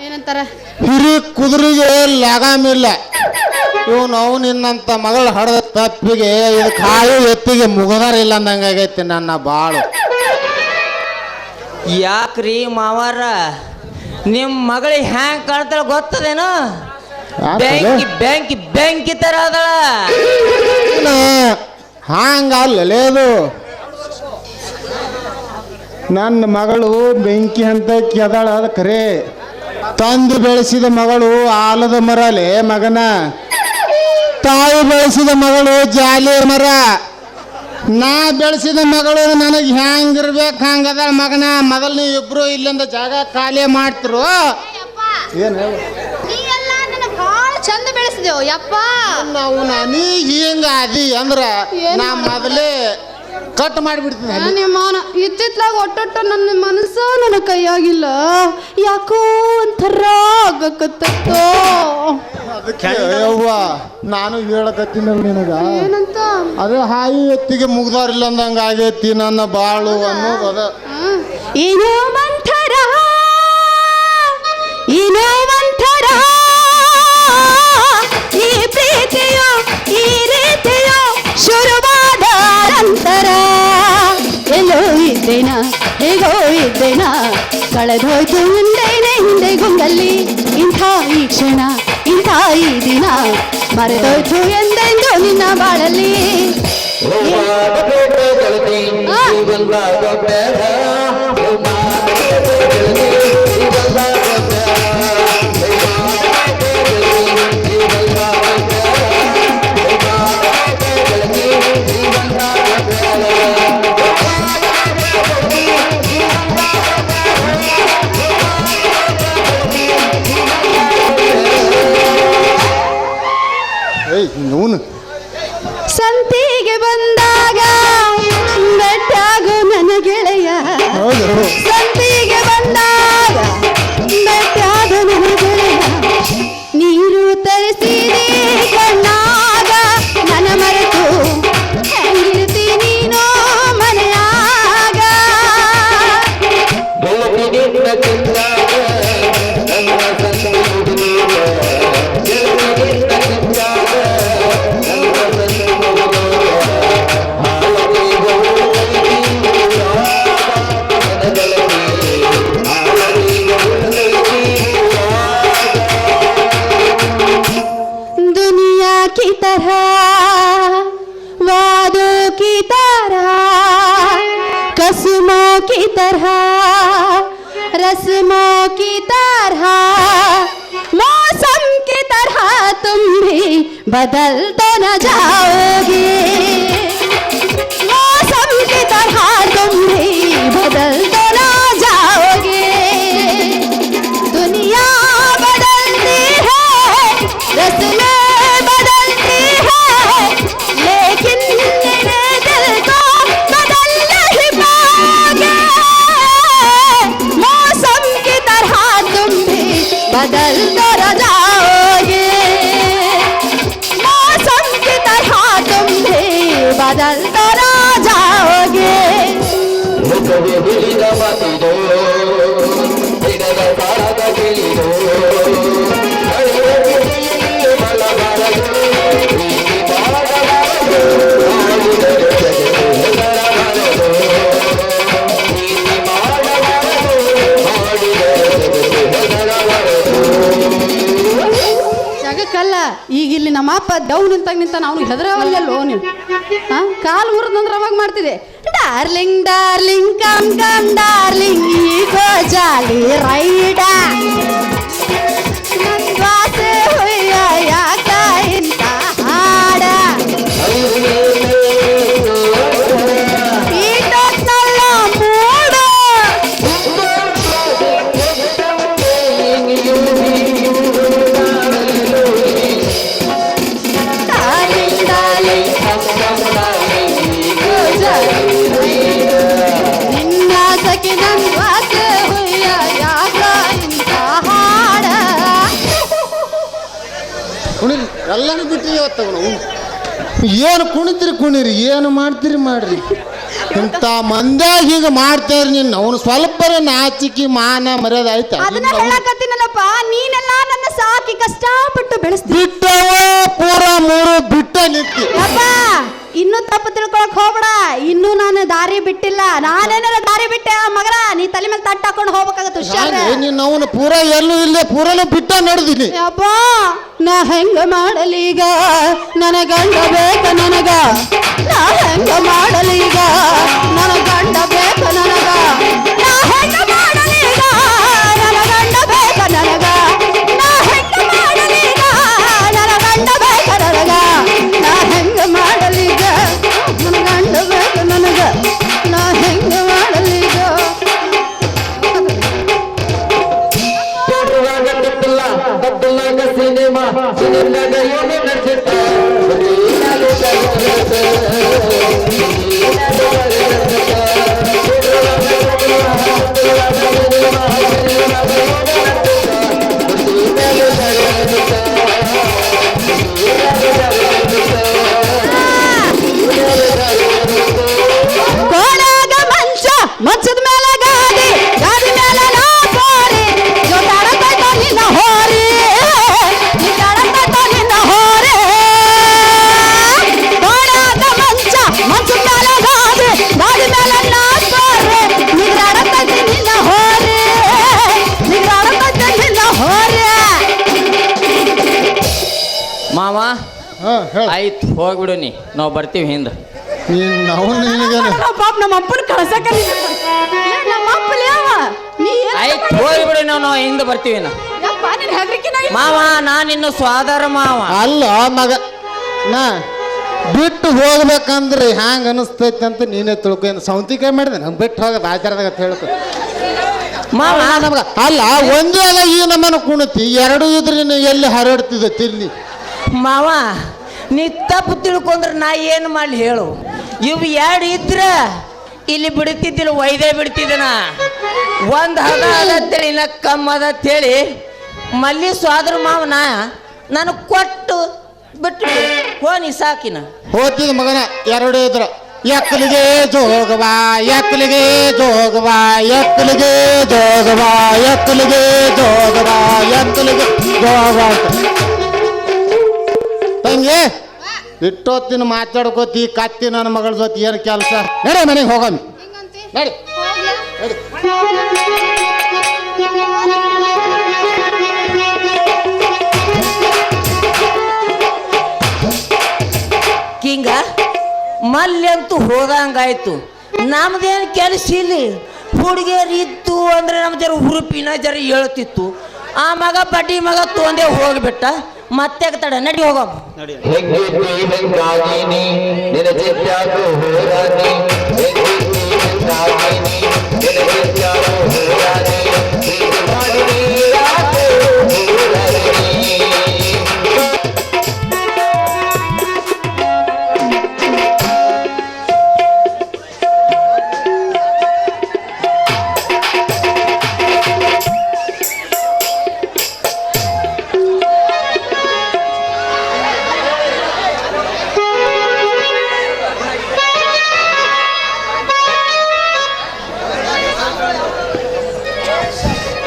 ಏನಂತಾರ? ಹಿರಿ ಕುದುರೆಗೆ ಲಗಾಮಿಲ್ಲ ಇವನು ಅವನಿನ್ನಂತ ಮಗಳು ಹಡದ ತಪ್ಪಿಗೆ ಇದು ಕಾಯಿ ಎತ್ತಿಗೆ ಮುಗದಾರ ಇಲ್ಲ ಅಂದಂಗೆ ಆಗೈತೆ ನನ್ನ ಬಾಳು. ಯಾಕ್ರಿ ಮಾವಾರ ನಿಮ್ಮ ಮಗಳಿಗೆ ಹ್ಯಾಂಗ್ ಕಾಣ್ತಾಳ ಗೊತ್ತದೇನು? ಬೆಂಕಿ ಬೆಂಕಿ ಬೆಂಕಿ ತರ ಅದಳ. ಹಾಂಗಲ್ಲೇ ಅದು ನನ್ನ ಮಗಳು ಬೆಂಕಿ ಅಂತ ಕೆದಾಳ ಅದು ಖರೆ. ತಂದು ಬೆಳೆಸಿದ ಮಗಳು ಆಲದ ಮರಲೆ ಮಗನ, ತಾಯಿ ಬೆಳೆಸಿದ ಮಗಳು ಜಾಲಿ ಮರ. ನಾ ಬೆಳೆಸಿದ ಮಗಳು ನನಗೆ ಹೆಂಗಿರ್ಬೇಕು ಹಂಗದ ಮಗನ. ಮೊದಲು ನೀವು ಇಬ್ರು ಇಲ್ಲಿಂದ ಜಾಗ ಖಾಲಿ ಮಾಡ್ತಿರು. ಏನು ಭಾಳ ಚಂದ ಬೆಳೆಸಿದೆವು ಯಪ್ಪ. ನಾವು ನೀ ಹಿಂಗ ಅದಿ ಅಂದ್ರ ನಾ ಮೊದಲೇ ಕಟ್ ಮಾಡಿಬಿಡ್ತೀನಿ. ನಿಮ್ಮವನ ಇತ್ತಿತ್ಲಾಗ ಒಟ್ಟೊಟ್ಟ ನನ್ನ ಮನಸ್ಸ ನನ್ನ ಕೈಯಾಗಿಲ್ಲ, ಯಾಕೋ ಒಂಥರ ಆಗಕತ್ತೋ. ಅದಕ್ಕೆ ಯವ್ವ ನಾನು ಹೇಳಕತ್ತೀನಿ ನಿನಗ ಏನಂತ? ಅದೇ ಹಾಯಿ ಎತ್ತಿಗೆ ಮುಗ್ದಾರಿಲ್ಲ ಅಂದಂಗ ಆಗೈತಿ ನನ್ನ ಬಾಳು ಅನ್ನೋದು ಅದ. ಏನೋ ಒಂಥರ ಏನೋ ಒಂಥರ ಈ ಪ್ರೀತಿಯೋ ಈ ರೀತಿಯೋ ಶುರುವಾದ ನಂತರ ಎಲ್ಲೋ ಇದ್ದೇನ ಹೇಗೋ ಇದ್ದೇನ ಕಳೆದೋಯ್ತು ಹಿಂದೆ ಗುಂಗಲ್ಲಿ ಇಂಥ ಈ ಕ್ಷಣ ಇಂಥ ಈ ದಿನ ಮರೆದೋಯ್ತು ಎಂದೆಂದು ನಿನ್ನ ಬಾಳಲ್ಲಿ. ಸಂತಿಗೆ ಬಂದಾಗ ಬೆಟ್ಟಾಗು ನನ್ನ ಗೆಳೆಯ, ಸಂತಿಗೆ ಬಂದಾಗ ಬೆಟ್ಟಾಗು ನನ್ನ ಗೆಳೆಯ. ನೀರು ತರಿಸಿದೆ ಕಣ್ಣಾಗ ನನ್ನ ಮರೆತು ಹೆಂಗಿರ್ತಿ ನೀನು ಮನೆಯಾಗ. की तरह वादों की तरह कसमों की तरह रस्मों की तरह मौसम की तरह तुम भी बदल तो न जाओगे, मौसम की तरह तुम भी बदल तो न ಹೇಳಿದ ಮಾತಿದೋ ನಿನಗ ಕಾಲದ ಕೇಳಿದೋ ಹಳೆಯ ಗಿರಿಯಲ್ಲಿ ಮಲಬಾರದು ಪ್ರೀತಿ ಮಾಡಬಾರದು ಮಾಡಿದರೆ ಜಗತ್ತು ಹೆದರಬಾರದು ಪ್ರೀತಿ ಮಾಡಬಾರದು ಮಾಡಿದರೆ ಜಗತ್ತು ಹೆದರಬಾರದು ಜಗಕ್ಕಲ್ಲ ಈಗ ಇಲ್ಲಿ ನಮ್ಮ ಅಪ್ಪ ಡೌನ್ ನಿಂತ ಅವನು ಹೆದರವಲ್ಲೋ ನೀವು ಹಾ ಕಾಲು ಮುರಿದಂದ್ರೆ ಅವಾಗ ಮಾಡ್ತಿದೆ darling darling come come darling ಈಗೋ ಜಾಲಿ ರೈಡ ದ್ವಾಸೆ ಹೊಯ್ಯ ಯಾಕ ಇಂತ ಹಾಡ ಈಟೊತ್ತಲ್ಲ ಮೂಡು ಡಾರ್ಲಿಂಗ್ ಡಾರ್ಲಿಂಗ್ ನಿನ್ನ ಸಖಿ ನನ್ ದ್ವಾಸೆ ಹೊಯ್ಯ ಯಾಕ ಇಂತ ಹಾಡ ಕುಣಿರಿ ಎಲ್ಲರೂ ಬಿಟ್ಟು ಇವತ್ತು ಏನು ಕುಣಿತೀರಿ ಕುಣಿರಿ ಏನು ಮಾಡ್ತೀರಿ ಮಾಡ್ರಿ ಇಂಥ ಮಂದ್ಯಾಗ ಹೀಗೆ ಮಾಡ್ತಾರೆ ನೀನು ಅವನು ಸ್ವಲ್ಪ ನಾಚಿಕೆ ಮಾನ ಮರ್ಯಾದೆ ಆಯ್ತಾ ಅದನ್ನ ಹೇಳಕತ್ತೀನಲ್ಲಪ್ಪ ನೀನೆಲ್ಲ ನನ್ನ ಸಾಕಿ ಕಷ್ಟಪಟ್ಟು ಬೆಳೆಸ್ತಿ ಬಿಟ್ಟವ ಪೂರ ಮೂರು ಬಿಟ್ಟ ನಿಂತಿ ಅಪ್ಪ ಇನ್ನೂ ತಪ್ಪು ತಿಳ್ಕೊಳಕ್ ಹೋಗ್ಬೇಡ ಇನ್ನೂ ನಾನು ದಾರಿ ಬಿಟ್ಟಿಲ್ಲ ನಾನೇನಾರ ದಾರಿ ಬಿಟ್ಟೆ ಮಗನ ನೀ ತಲೆ ಮೇಲೆ ತಟ್ಟ ಹಾಕೊಂಡು ಹೋಗ್ಬೇಕಾಗತ್ತೆ ಹುಷಾರ ನೀನು ಅವನು ಪೂರ ಎಲ್ಲೂ ಇಲ್ಲೇ ಪೂರನೂ ಬಿಟ್ಟ ನಡೆದಿನಿ ಅಪ್ಪ ನಾ ಹೆಂಗ ಮಾಡಲೀಗ ನನ್ನ ಗಂಡ ಬೇಕ ನನಗ ನಾ ಹೆಂಗ ಮಾಡಲೀಗ ನನ್ನ ಗಂಡ ಬೇಕ ನನಗ ನಾ ಹೆಂಗ ಮಾಡಲೀಗ ನನ್ನ ಗಂಡ ಬೇಕ ನನಗ ನಾ ಹೆಂಗ ಮಾಡಲೀಗ ನನ್ನ ಗಂಡ ಬೇಕ ನನಗ ನಾ ಹೆಂಗ ಮಾಡಲೀಗ ನನ್ನ ಗಂಡ ಬೇಕ ನನಗ ನಾ ಹೆಂಗ ಮಾಡಲೀಗ ಡಬ್ಬುಲಾಗ ಸಿನಿಮಾ ಸಿನಿಮಾಗ ಏನು ನಡ್ಸಿಟ್ಟ ಗೋಡಾಗ ಮಂಚ ಮಂಚದ ಮೇಲೆ ಗಾದಿ ಗಾದಿ ಮೇಲೆ ನಾ ಕೋರಿ ಜೋತಾಡತೈತೋ ನಿನ್ನ ಹೋರಿ ಜೋತಾಡತೈತೋ ನಿನ್ನ ಹೋರಿ ಗೋಡಾಗ ಮಂಚ ಮಂಚದ ಮೇಲೆ ಗಾದಿ ಗಾದಿ ಮೇಲೆ ನಾ ಕೋರಿ ನಿಗ್ರಾಡತೈತಿ ನಿನ್ನ ಹೋರಿ ನಿಗ್ರಾಡತೈತಿ ನಿನ್ನ ಹೋರಿ ಮಾವ ಹಾಂ ಹೇಳ ಆಯ್ತು ಹೋಗ್ಬಿಡು ನೀ ನಾವು ಬರ್ತೀವಿ ಹಿಂದೆ ನೀನು ನಾವು ನಿನಗೇನು ಪಾಪ ನಮ್ಮ ಅಪ್ಪನ ಕಳ್ಸಕ ನಮ್ಮ ಅಪ್ಪಲೇ ಅವ ನೀ ಆಯ್ತು ಹೋಗ್ಬಿಡು ನಾವು ಹಿಂದೆ ಬರ್ತೀವಿ ನಾ ಯಪ್ಪ ನಿನ್ ಹೆದರಿಕಿನ ಮಾವ ನಾನಿನ್ನು ಸ್ವಾದರ ಮಾವ ಅಲ್ಲ ಮಗ ನಾ ಬಿಟ್ಟು ಹೋಗ್ಬೇಕಂದ್ರೆ ಹ್ಯಾಂಗ ಅನಿಸ್ತೈತೆ ಅಂತ ನೀನೇ ತಿಳ್ಕೊಂಡು ಸೌಂತಿಕಾಯಿ ಮಾಡಿದೆ ನಂಗೆ ಬಿಟ್ಟು ಹೋಗೋದು ಆಚಾರದಾಗ ಹೇಳ್ಕೊ ಮಾವ ನಮ್ಗೆ ಅಲ್ಲ ಒಂದೇ ಅಲ್ಲ ಈ ನಮ್ಮನ್ನು ಕುಣಿತಿ ಎರಡು ಇದ್ರೆ ನೀನು ಎಲ್ಲಿ ಹರಡ್ತಿದ್ದೆ ತಿಲ್ಲಿ ಮಾವ ನೀ ತಪ್ಪು ತಿಳ್ಕೊಂಡ್ರೆ ನಾ ಏನು ಮಾಡಲಿ ಹೇಳು ಇವು ಎರಡು ಇದ್ರ ಇಲ್ಲಿ ಬಿಡ್ತಿದ್ದಿಲ್ಲ ಒಯ್ದೇ ಬಿಡ್ತಿದ್ದನ ಒಂದು ಹದ ಅದತ್ತೇಳಿ ಇನ್ನ ಕಮ್ಮ ಅದತ್ತೇಳಿ ಮಲ್ಲಿ ಸ್ವಾದ್ರ ಮಾವನ ನಾನು ಕೊಟ್ಟು ಬಿಟ್ಟು ಹೋನಿ ಸಾಕಿನ ಹೋಗ್ತಿದ್ದ ಮಗನ ಎರಡು ಇದ್ರ ಎಕ್ಕಲಿಗೆ ಜೋಗವಾ ಎಕ್ಕಲಿಗೆ ಜೋಗವಾ ಎಕ್ಕಲಿಗೆ ಜೋಗವಾ ಎಕ್ಕಲಿಗೆ ಜೋಗವಾ ಎಕ್ಕಲಿಗೆ ಜೋಗವಾ ಅಂತ ತಂಗಿ ಇಟ್ಟೊತ್ತಿನ ಮಾತಾಡ್ಕೋತಿ ಕತ್ತಿ ನನ್ನ ಮಗಳ ಜೊತೆ ಏನು ಕೆಲಸ ನಡಿ ಮನೆಗೆ ಹೋಗಮ್ಮಿ ನಡಿ ನಡಿ ಹಿಂಗ ಮಲ್ಯಂತೂ ಹೋದಂಗಾಯ್ತು ನಮ್ದೇನು ಕೆಲಸ ಇಲ್ಲಿ ಹುಡುಗಿಯರು ಇತ್ತು ಅಂದ್ರೆ ನಮ್ಮ ಜರ ಹುರುಪಿನ ಜರ ಹೇಳ್ತಿತ್ತು ಆ ಮಗ ಬಡ್ಡಿ ಮಗ ತೊಂದೇ ಹೋಗ್ಬಿಟ್ಟ ಮತ್ತೆ ತಡ ನಡಿ ಹೋಗಮ್ಮ ಹೆಂಗಿದ್ದಿ ಹೆಂಗಾಗಿನಿ ನಿನ ಚಿತ್ಯಾಗೋ ಹೋರಾನಿ ಹೆಂಗಿದ್ದಿ ಹೆಂಗಾಗಿನಿ ನಿನ ಚಿತ್ಯಾಗೋ ಹೋರಾನಿ ಪ್ರೀತಿ ಮಾಡಿನಿ ಯಾಕೋ ಹೋರಾನಿ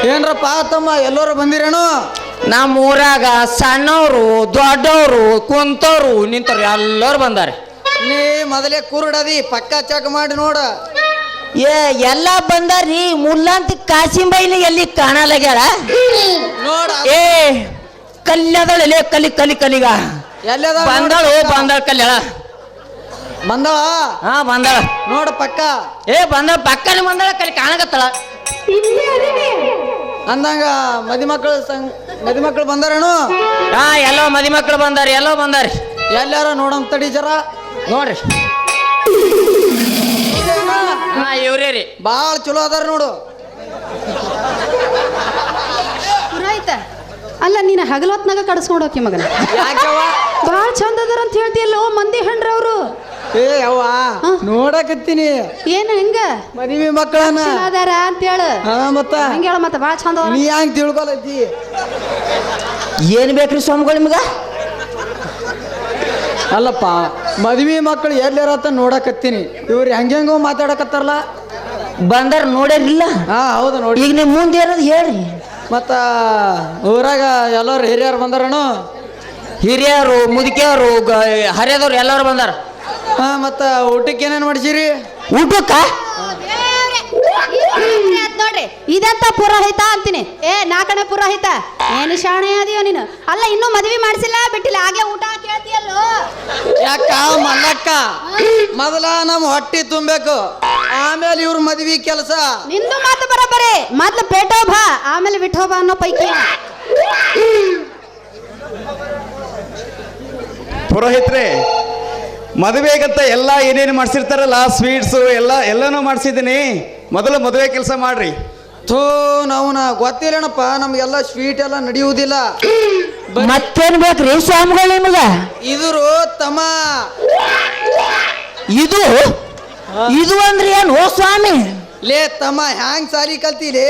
ಏನ್ರಪ್ಪ ತಮ್ಮ ಎಲ್ಲರೂ ಬಂದಿರೇನು? ನಮ್ಮ ಊರಾಗ ಸಣ್ಣವರು ದೊಡ್ಡವರು ಕುಂತವ್ರು ನಿಂತವ್ರು ಎಲ್ಲರೂ ಬಂದಾರೆ. ನೀ ಮೊದಲೇ ಕುರುಡದಿ ಪಕ್ಕ ಚೆಕ್ ಮಾಡಿ ನೋಡ. ಎಲ್ಲ ಬಂದಾರ್ರಿ. ಮುಲ್ಲಂತ ಕಾಸಿಂಬೈಲಿ ಎಲ್ಲಿ ಕಾಣಲಾಗ್ಯಾರ ನೋಡ ಏ ಕಲ್ಯದಳೆ ಕಲಿಗ ಎಲ್ಲದ ಬಂದಾಳ ಕಲ್ಯಾಳ ಬಂದಳ. ಹಾ ಬಂದಾಳ ನೋಡ ಪಕ್ಕ ಬಂದಾಳ ಪಕ್ಕನೆ ಬಂದಾಳ ಕಲಿ ಕಾಣಕತ್ತಾಳ. ಅಂದಂಗ ಮದಿಮಕ್ಳು ಬಂದಾರೇನು? ಎಲ್ಲೋ ಮದಿ ಮಕ್ಳು ಬಂದಾರಿ ಎಲ್ಲಾರ ನೋಡಮ್ ತಡಿ ಜರ ನೋಡ್ರಿ. ಇವ್ರೇ ರೀ ಬಾಳ ಚಲೋ ಅದಾರ ನೋಡು. ಪುರಾಯ್ತ ಅಲ್ಲ ನೀನು ಹಗಲೊತ್ನಾಗ ಕಡಿಸ್ಕೊಂಡೋಕಿ ಮಗನ. ಯಾಕವ್ವ? ಭಾಳ ಚಂದ ಅದಾರ ಅಂತ ಹೇಳ್ತಿಯಲ್ಲೋ ಮಂದಿ ಹೆಣ್ರವ್ರು. ಅವ್ವ ನೋಡಕತ್ತೀನಿ. ಏನು ಹೆಂಗ ಮದುವೆ ಮಕ್ಕಳನ್ನ ಅದಾರ ಅಂತ ಹೇಳು. ಮತ್ತ ಹಂಗ ಹೇಳ ಮತ್ತೆ ಭಾಳ ಚಂದ ಅದಾರ. ನೀ ಹಂಗ ತಿಳ್ಕೊಲತ್ತಿ. ಏನ್ ಬೇಕ್ರಿ ಸ್ವಾಮಿಗಳು ನಿಮ್ಗ? ಅಲ್ಲಪ್ಪ ಮದುವೆ ಮಕ್ಕಳು ಎಲ್ಲಾರತ್ತ ನೋಡಕತ್ತೀನಿ. ಇವ್ರು ಹೆಂಗೆಂಗೋ ಮಾತಾಡಕತ್ತಾರಲ್ಲ. ಬಂದಾರ ನೋಡ್ಯಾರಿಲ್ಲ? ಹೌದು ನೋಡಿ. ಈಗ ನಿಮ್ ಮುಂದೆ ಏನದು ಹೇಳ್ರಿ. ಮತ್ತ ಊರಾಗ ಎಲ್ಲರೂ ಹಿರಿಯರು ಬಂದಾರನು? ಹಿರಿಯರು ಮುದುಕಿಯರು ಹರಿಯದವ್ರು ಎಲ್ಲರೂ ಬಂದಾರ. ಮತ್ತ ಊಟಕ್ಕೆ ಏನೇನು ಮಾಡಿಸಿರಿ? ಊಟಕ್ಕ ನೋಡ್ರಿ ಇದಂತ ಪುರೋಹಿತ ಅಂತೀನಿ. ನಾಕಣೆ ಪುರೋಹಿತ ಏನು ಶಾಣೆ ಅದೀಯೋ ನೀನು. ಅಲ್ಲ ಇನ್ನೂ ಮದ್ವಿ ಮಾಡಿಸಿಲ್ಲ ಬಿಟ್ಟಿಲ್ಲ ಆಗ್ಲೇ ಊಟ ಕೇಳ್ತೀಯಲ್ಲೋ. ಯಾಕ ಮಲ್ಲಕ್ಕ ಮೊದಲ ನಮ್ಮ ಹೊಟ್ಟಿ ತುಂಬಬೇಕು, ಆಮೇಲೆ ಇವ್ರ ಮದ್ವಿ ಕೆಲಸ. ನಿಂದು ಮಾತು ಬರಬರೇ. ಮೊದ್ಲು ಪೇಟೋಭ ಆಮೇಲೆ ವಿಠೋಬ ಅನ್ನೋ ಪೈಕಿ. ಪುರೋಹಿತ್ರೆ, ಮದುವೆಗಂತ ಎಲ್ಲ ಏನೇನು ಮಾಡಿಸಿರ್ತಾರಲ್ಲ ಸ್ವೀಟ್ಸು ಎಲ್ಲನೂ ಮಾಡಿಸಿದ್ದೀನಿ. ಮೊದಲು ಮದುವೆ ಕೆಲಸ ಮಾಡ್ರಿ. ನಾವು ಗೊತ್ತಿಲ್ಲನಪ್ಪ, ನಮ್ಗೆಲ್ಲ ಸ್ವೀಟ್ ಎಲ್ಲ ನಡೆಯುವುದಿಲ್ಲ. ಮತ್ತೇನ್ ಬೇಕ್ರಿ ಸ್ವಾಮಿಗಳು ನಿಮ್ಗ? ಇದ್ರು ತಮ್ಮ ಇದು ಅಂದ್ರೆ ಏನು ಸ್ವಾಮಿ? ಲೇ ತಮ್ಮ ಹ್ಯಾಂಗ್ ಸಾಲಿ ಕಲ್ತಿಲಿ?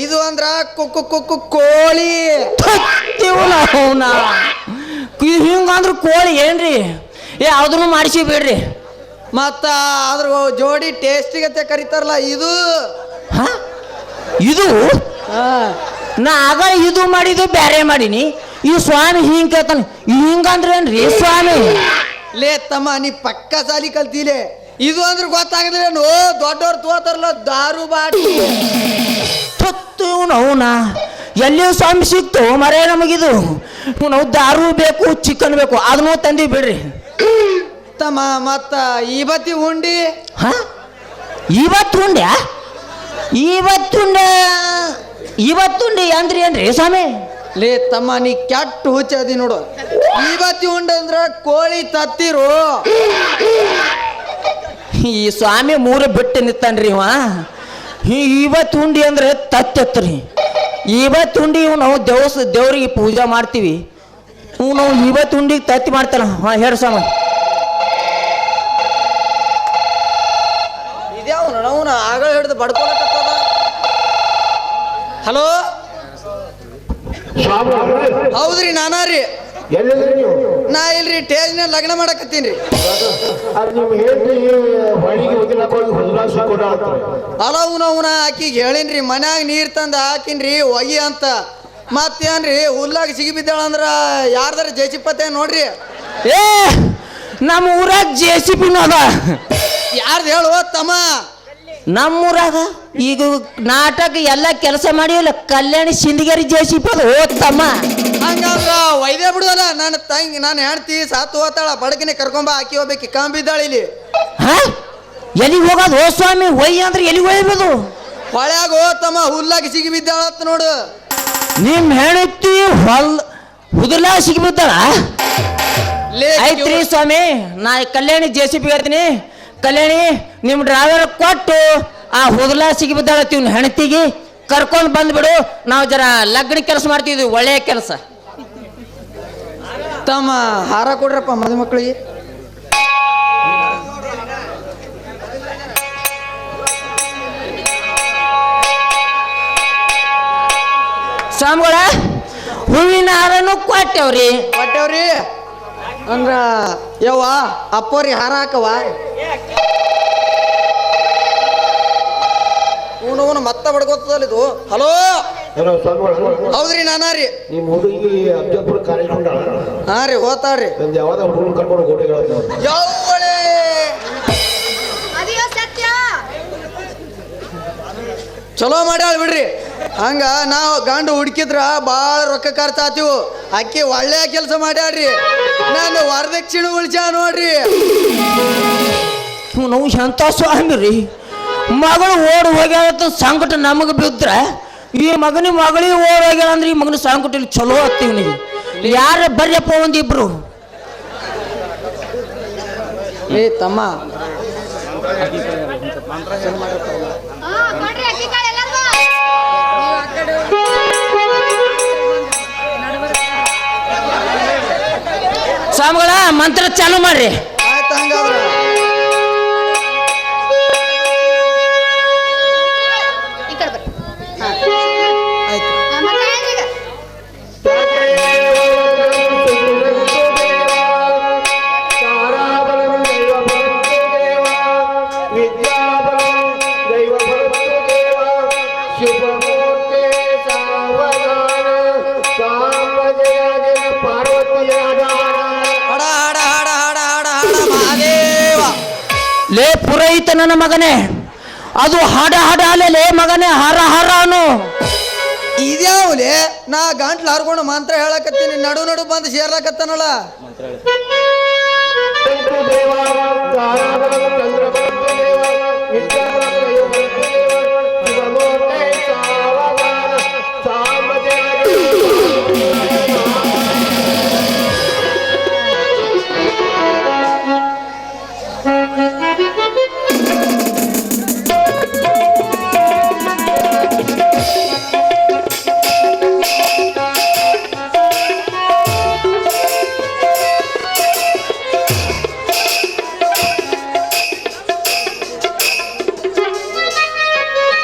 ಇದು ಅಂದ್ರ ಕೋಳಿ. ಹಿಂಗಂದ್ರ ಕೋಳಿ ಏನ್ರಿ? ಯಾವ್ದನ್ನು ಮಾಡಿಸಿ ಬಿಡ್ರಿ. ಮತ್ತ ಅದ್ರ ಜೋಡಿ ಟೇಸ್ಟಿಗತ್ತೆ ಕರಿತಾರಲ್ಲ ಇದು. ಇದು ನಾ ಆಗ ಇದು ಮಾಡಿದ್ದು ಬ್ಯಾರೆ ಮಾಡೀನಿ. ಈ ಸ್ವಾಮಿ ಹಿಂಗ್ ಕೇಳ್ತಾನೆ. ಹಿಂಗಂದ್ರೆ ಏನ್ರಿ ಸ್ವಾಮಿ? ಲೇ ತಮ್ಮ ನೀ ಪಕ್ಕ ಸಾಲಿ ಕಲ್ತಿಲೆ. ಇದು ಅಂದ್ರೆ ಗೊತ್ತಾಗದ್ರೇನು? ದೊಡ್ಡವ್ರು ತೋತಾರಲ್ಲ ದಾರು ಬಾಟಿ. ಅವನಾ ಎಲ್ಲಿ ಸ್ವಾಮಿ ಸಿಕ್ತು ಮರೇ ನಮಗಿದು. ನಾವು ದಾರು ಬೇಕು, ಚಿಕನ್ ಬೇಕು, ಅದನ್ನು ತಂದಿ ಬಿಡ್ರಿ ತಮ್ಮ. ಮತ್ತ ಇವತ್ತಿ ಉಂಡಿ ಇವತ್ತುಂಡೆ ಅಂದ್ರಿ ಏನ್ರಿ ಸ್ವಾಮಿ? ಲೇ ತಮ್ಮ ನೀ ಕೆಟ್ಟ ಹುಚ್ಚದಿ ನೋಡು. ಇವತ್ತಿ ಉಂಡೆ ಅಂದ್ರ ಕೋಳಿ ತತ್ತಿರು. ಈ ಸ್ವಾಮಿ ಮೂರು ಬಿಟ್ಟು ನಿತ್ತನ್ರಿ ಇವ. ಇವತ್ತು ಉಂಡಿ ಅಂದ್ರೆ ತತ್ತೆತ್ರಿ. ಇವತ್ತು ಉಂಡಿ ನಾವು ದೇವ್ರಿಗೆ ಪೂಜೆ ಮಾಡ್ತೀವಿ. ನಾವು ಇವತ್ತು ಉಂಡಿಗೆ ತತ್ತಿ ಮಾಡ್ತಾನ. ಹೇಳಿ ಸ್ವಾಮಿ. ಇದ್ಯಾವನು ನಾವು ಆಗಳ ಹಿಡಿದು ಬಡ್ಕೊಳಕತ್ತದ. ಹಲೋ, ಹೌದ್ರಿ ನಾನಾರಿ. ನಾ ಇಲ್ರಿ ಟೇಜ್ನ ಲಗ್ನ ಮಾಡಕತ್ತೀನಿ. ಅಲವ್ನ ಆಕಿಗೆ ಹೇಳಿನ್ರಿ ಮನ್ಯಾಗ ನೀರ್ ತಂದ ಹಾಕಿನ್ರಿ ಒಗಿ ಅಂತ. ಮತ್ತೇನ್ರಿ ಹುಲ್ಲಾಗ ಸಿಗಿ ಬಿದ್ದಾಳಂದ್ರ ಯಾರ್ದಾರ ಜೇಸಿಪತ್ತೆ ನೋಡ್ರಿ. ನಮ್ಮ ಊರಾಗ JCB ಅದ. ಯಾರ್ದು ಹೇಳುವ ತಮ್ಮ? ನಮ್ಮೂರಾಗ ಈಗ ನಾಟಕ ಎಲ್ಲ ಕೆಲಸ ಮಾಡಿವಲ್ಲ ಕಲ್ಯಾಣಿ ಸಿಂದಗೇರಿ JCB ಅದು ತಮ್ಮ. ಹಂಗಂದ್ರ ಒಯ್ದೇ ಬಿಡುವಲ್ಲ. ನನ್ನ ತಂಗಿ ನಾನು ಹೆಣ್ತಿ ಸಾತು ಹೋತಾಳ. ಬಡಗಿನೇ ಕರ್ಕೊಂಬ ಹಾಕಿ ಹೋಗ್ಬೇಕು. ಕಾಂಬಿದ್ದಾಳ ಇಲ್ಲಿ. ಎಲ್ಲಿಗೆ ಹೋಗೋದು ಸ್ವಾಮಿ? ಒಯ್ಯ ಅಂದ್ರೆ ಎಲ್ಲಿಗೆ ಒಯ್ಬೋದು? ಹೊಳ್ಯಾಗ ತಮ್ಮ ಹುಲ್ಲಾಗಿ ಸಿಗಿ ಬಿದ್ದಾಳತ್ ನೋಡು. ನಿಮ್ ಹೆಣತಿ ಹುದುಲ ಸಿಗಿ ಬಿದ್ದಾಳ? ಆಯ್ತ್ರಿ ಸ್ವಾಮಿ, ನಾ ಕಲ್ಯಾಣಿ JCB ಹೇಳ್ತೀನಿ. ಕಲ್ಯಾಣಿ ನಿಮ್ ಡ್ರೈವರ್ ಕೊಟ್ಟು ಆ ಹುದುಲ ಸಿಗಿ ಬಿದ್ದಾಳ ಇವ್ನ ಹೆಣತಿಗೆ ಕರ್ಕೊಂಡು ಬಂದ್ಬಿಡು. ನಾವು ಜರ ಲಗ್ನ ಕೆಲಸ ಮಾಡ್ತಿದ್ವಿ, ಒಳ್ಳೆಯ ಕೆಲಸ. ತಮ್ಮ ಹಾರ ಕೊಡ್ರಪ್ಪ ಮದುಮಕ್ಕಳಿಗೆ. ಸ್ವಾಮಿಗಳ ಹೂವಿನ ಹಾರನು ಕೊಟ್ಟೇವ್ರಿ. ಅಂದ್ರ ಯವ್ವ ಅಪ್ಪೋರಿ ಹಾರ ಹಾಕವ. ಅವನು ಮತ್ತ ಬಡ್ಕೋತದಲ್ಲ ಇದು. ಹಲೋ ಹೌದ್ರಿ ನಾನಾ ರೀ ನಿಮ್ಮ ಹುಡುಗಿ ಅಬ್ಜಾಪುರ ಕಾಲೇಜ್ ಹೊಂಡಾಳ ಹಾ ರೀ ಹೋತಾರ್ರಿ ನಂದು ಯಾವ್ದ ಹುಡುಗನ ಕರ್ಕೊಂಡು ಗೋಡೆಗಳ ಯಾವಳೆ ಚಲೋ ಮಾಡ್ಯಾಳ ಬಿಡ್ರಿ ಹಂಗ ನಾವು ಗಂಡು ಹುಡುಕಿದ್ರ ಭಾಳ ರೊಕ್ಕ ಖರ್ಚಾತೀವು ಅಕ್ಕಿ ಒಳ್ಳೆ ಕೆಲಸ ಮಾಡ್ಯಾಳ್ರಿ ನಾನು ವರದಕ್ಷಿಣೆ ಉಳಿಸ ನೋಡ್ರಿ ನಾವು ಎಂತ ಸ್ವಾಮಿ ರೀ ಮಗಳು ಓಡಿ ಹೋಗ್ಯಾಳ ಸಂಕಟ ನಮಗೆ ಬಿದ್ರ ಈ ಮಗಳಿಗೆ ಓಡಿ ಹೋಗ್ಯಾಳ ಅಂದ್ರೆ ಈ ಮಗನ ಸಂಕಟ ಇಲ್ಲಿ ಚಲೋ ಆಗ್ತೀವಿ ನೀವು ಯಾರ ಬರ್ಯಪ್ಪ ಒಂದಿಬ್ರು ಏ ತಮ್ಮ ಸ್ವಾಮಿಗಳ ಮಂತ್ರ ಚಾಲು ಮಾಡ್ರಿ ಆಯ್ತು ಹಂಗಾದ್ರೆ ಹಡ ಹಡ ಹಡ ಹಡ ಹಡ ಹಡ ಮಹಾದೇವ ಲೇ ಪುರೋಹಿತ ನನ್ನ ಮಗನೇ ಅದು ಹಾಡ ಹಾಡ ಅಲ್ಲೇ ಮಗನೇ ಹರ ಹರ ಅನು ಇದ್ಯಾವ್ಲೆ ನಾ ಗಂಟ್ಲು ಹರ್ಕೊಂಡು ಮಂತ್ರ ಹೇಳಕತ್ತೀನಿ ನಡು ನಡು ಬಂದು ಸೇರ್ಲಕತ್ತಾನಲ್ಲ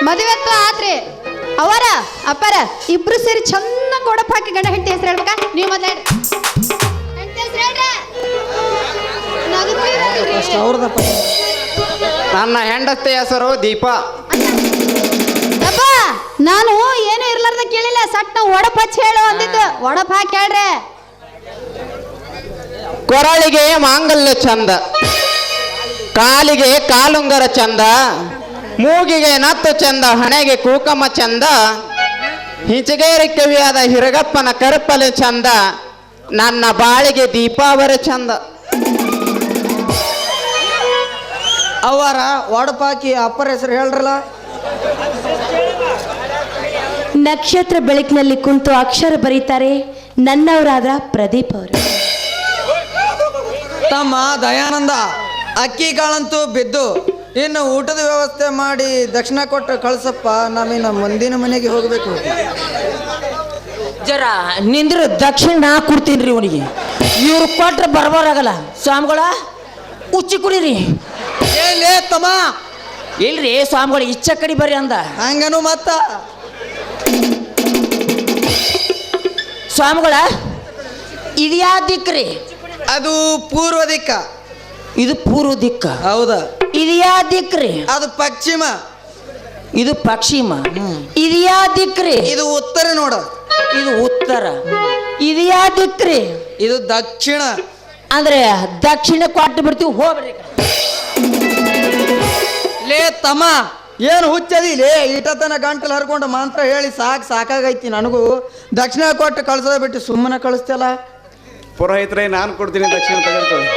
ಮದುವೆತ್ತು ಆತ್ರಿ ಅವರ ಅಪ್ಪರ ಇಬ್ರು ಸೇರಿ ಚೆನ್ನಾಗಿ ಒಡಪ್ ಹಾಕಿ ಗಂಡ ಹೆಂಡತಿ ಹೆಸರು ಹೇಳ್ಬೇಕಾ ನೀವು ಮೊದಲೇ ಅವ್ರದಪ್ಪ ನನ್ನ ಹೆಂಡತಿ ಹೆಸರು ದೀಪಾ. ಅಪ್ಪ ನಾನು ಏನು ಇರ್ಲಾರ್ದ ಕೇಳಿಲ್ಲ ಸಟ್ ನಾವು ಒಡಪ್ ಹಚ್ಚಿ ಹೇಳು ಅಂದಿದ್ದು ಒಡಪ್ ಹಾಕಿ ಹೇಳ್ರೆ ಕೊರಳಿಗೆ ಮಾಂಗಲ್ಯ ಚಂದ, ಕಾಲಿಗೆ ಕಾಲುಂಗರ ಚಂದ, ಮೂಗಿಗೆ ನತ್ತು ಚಂದ, ಹಣೆಗೆ ಕೂಕಮ್ಮ ಚಂದ, ಹಿಂಚಗೇರಿ ಕವಿಯಾದ ಹಿರಗಪ್ಪನ ಕರುಪಲೆ ಚಂದ, ನನ್ನ ಬಾಳಿಗೆ ದೀಪಾವರಿ ಚಂದ. ಅವರ ಒಡಪಾಕಿ ಅಪ್ಪರ ಹೆಸರು ಹೇಳ್ರಲ್ಲ. ನಕ್ಷತ್ರ ಬೆಳಕಿನಲ್ಲಿ ಕುಂತು ಅಕ್ಷರ ಬರೀತಾರೆ ನನ್ನವರಾದ ಪ್ರದೀಪ್ ಅವರು. ತಮ್ಮ ದಯಾನಂದ ಅಕ್ಕಿ ಕಾಳಂತೂ ಬಿದ್ದು ಇನ್ನು ಊಟದ ವ್ಯವಸ್ಥೆ ಮಾಡಿ ದಕ್ಷಿಣ ಕೊಟ್ಟು ಕಳ್ಸಪ್ಪ, ನಾವಿನ್ನ ಮುಂದಿನ ಮನೆಗೆ ಹೋಗ್ಬೇಕು. ಜರ ನಿಂದ್ರ ದಕ್ಷಿಣ ನಾ ಕೊಡ್ತೀನಿ ರೀ ಅವನಿಗೆ, ಇವ್ರು ಕೊಟ್ರೆ ಬರ್ಬಾರಾಗಲ್ಲ. ಸ್ವಾಮಿಗಳ ಉಚ್ಚಿ ಕುಡೀರಿ. ಏನ್ಲೇ ತಮ್ಮ ಇಲ್ರಿ ಸ್ವಾಮಿಗಳು ಇಚ್ಚ ಕಡಿ ಬರ್ರಿ ಅಂದ. ಹಂಗನು ಮತ್ತ ಸ್ವಾಮಿಗಳ ಇದು ಯಾವ ದಿಕ್ಕ್ರಿ? ಅದು ಪೂರ್ವ ದಿಕ್ಕ. ಇದು ಪೂರ್ವ ದಿಕ್ಕ. ಹೌದಾ. ಇದು ಯಾವ ದಿಕ್ಕ್ರಿ? ಅದು ಪಶ್ಚಿಮ. ಇದು ಪಶ್ಚಿಮ. ಇದು ಯಾವ ದಿಕ್ಕ್ರಿ? ಇದು ಉತ್ತರ ನೋಡ. ಇದು ಉತ್ತರ. ಇದು ಯಾವ ದಿಕ್ಕ್ರಿ? ಇದು ದಕ್ಷಿಣ. ಅಂದ್ರೆ ದಕ್ಷಿಣ ಕೊಟ್ಟು ಬಿಡ್ತೀವಿ, ಹೋಗ್ರಿ. ಲೇ ತಮ್ಮ ಏನು ಹುಚ್ಚದಿ ಲೇ, ಈಟತನ ಗಂಟಲು ಹರ್ಕೊಂಡು ಮಂತ್ರ ಹೇಳಿ ಸಾಕಾಗೈತಿ ನನಗೂ. ದಕ್ಷಿಣ ಕೊಟ್ಟು ಕಳ್ಸೋದ ಬಿಟ್ಟು ಸುಮ್ಮನೆ ಕಳಿಸ್ತಲ್ಲ. ಪುರೋಹಿತರೇ, ನಾನು ಕೊಡ್ತೀನಿ ದಕ್ಷಿಣ ತಗೊಂಡು.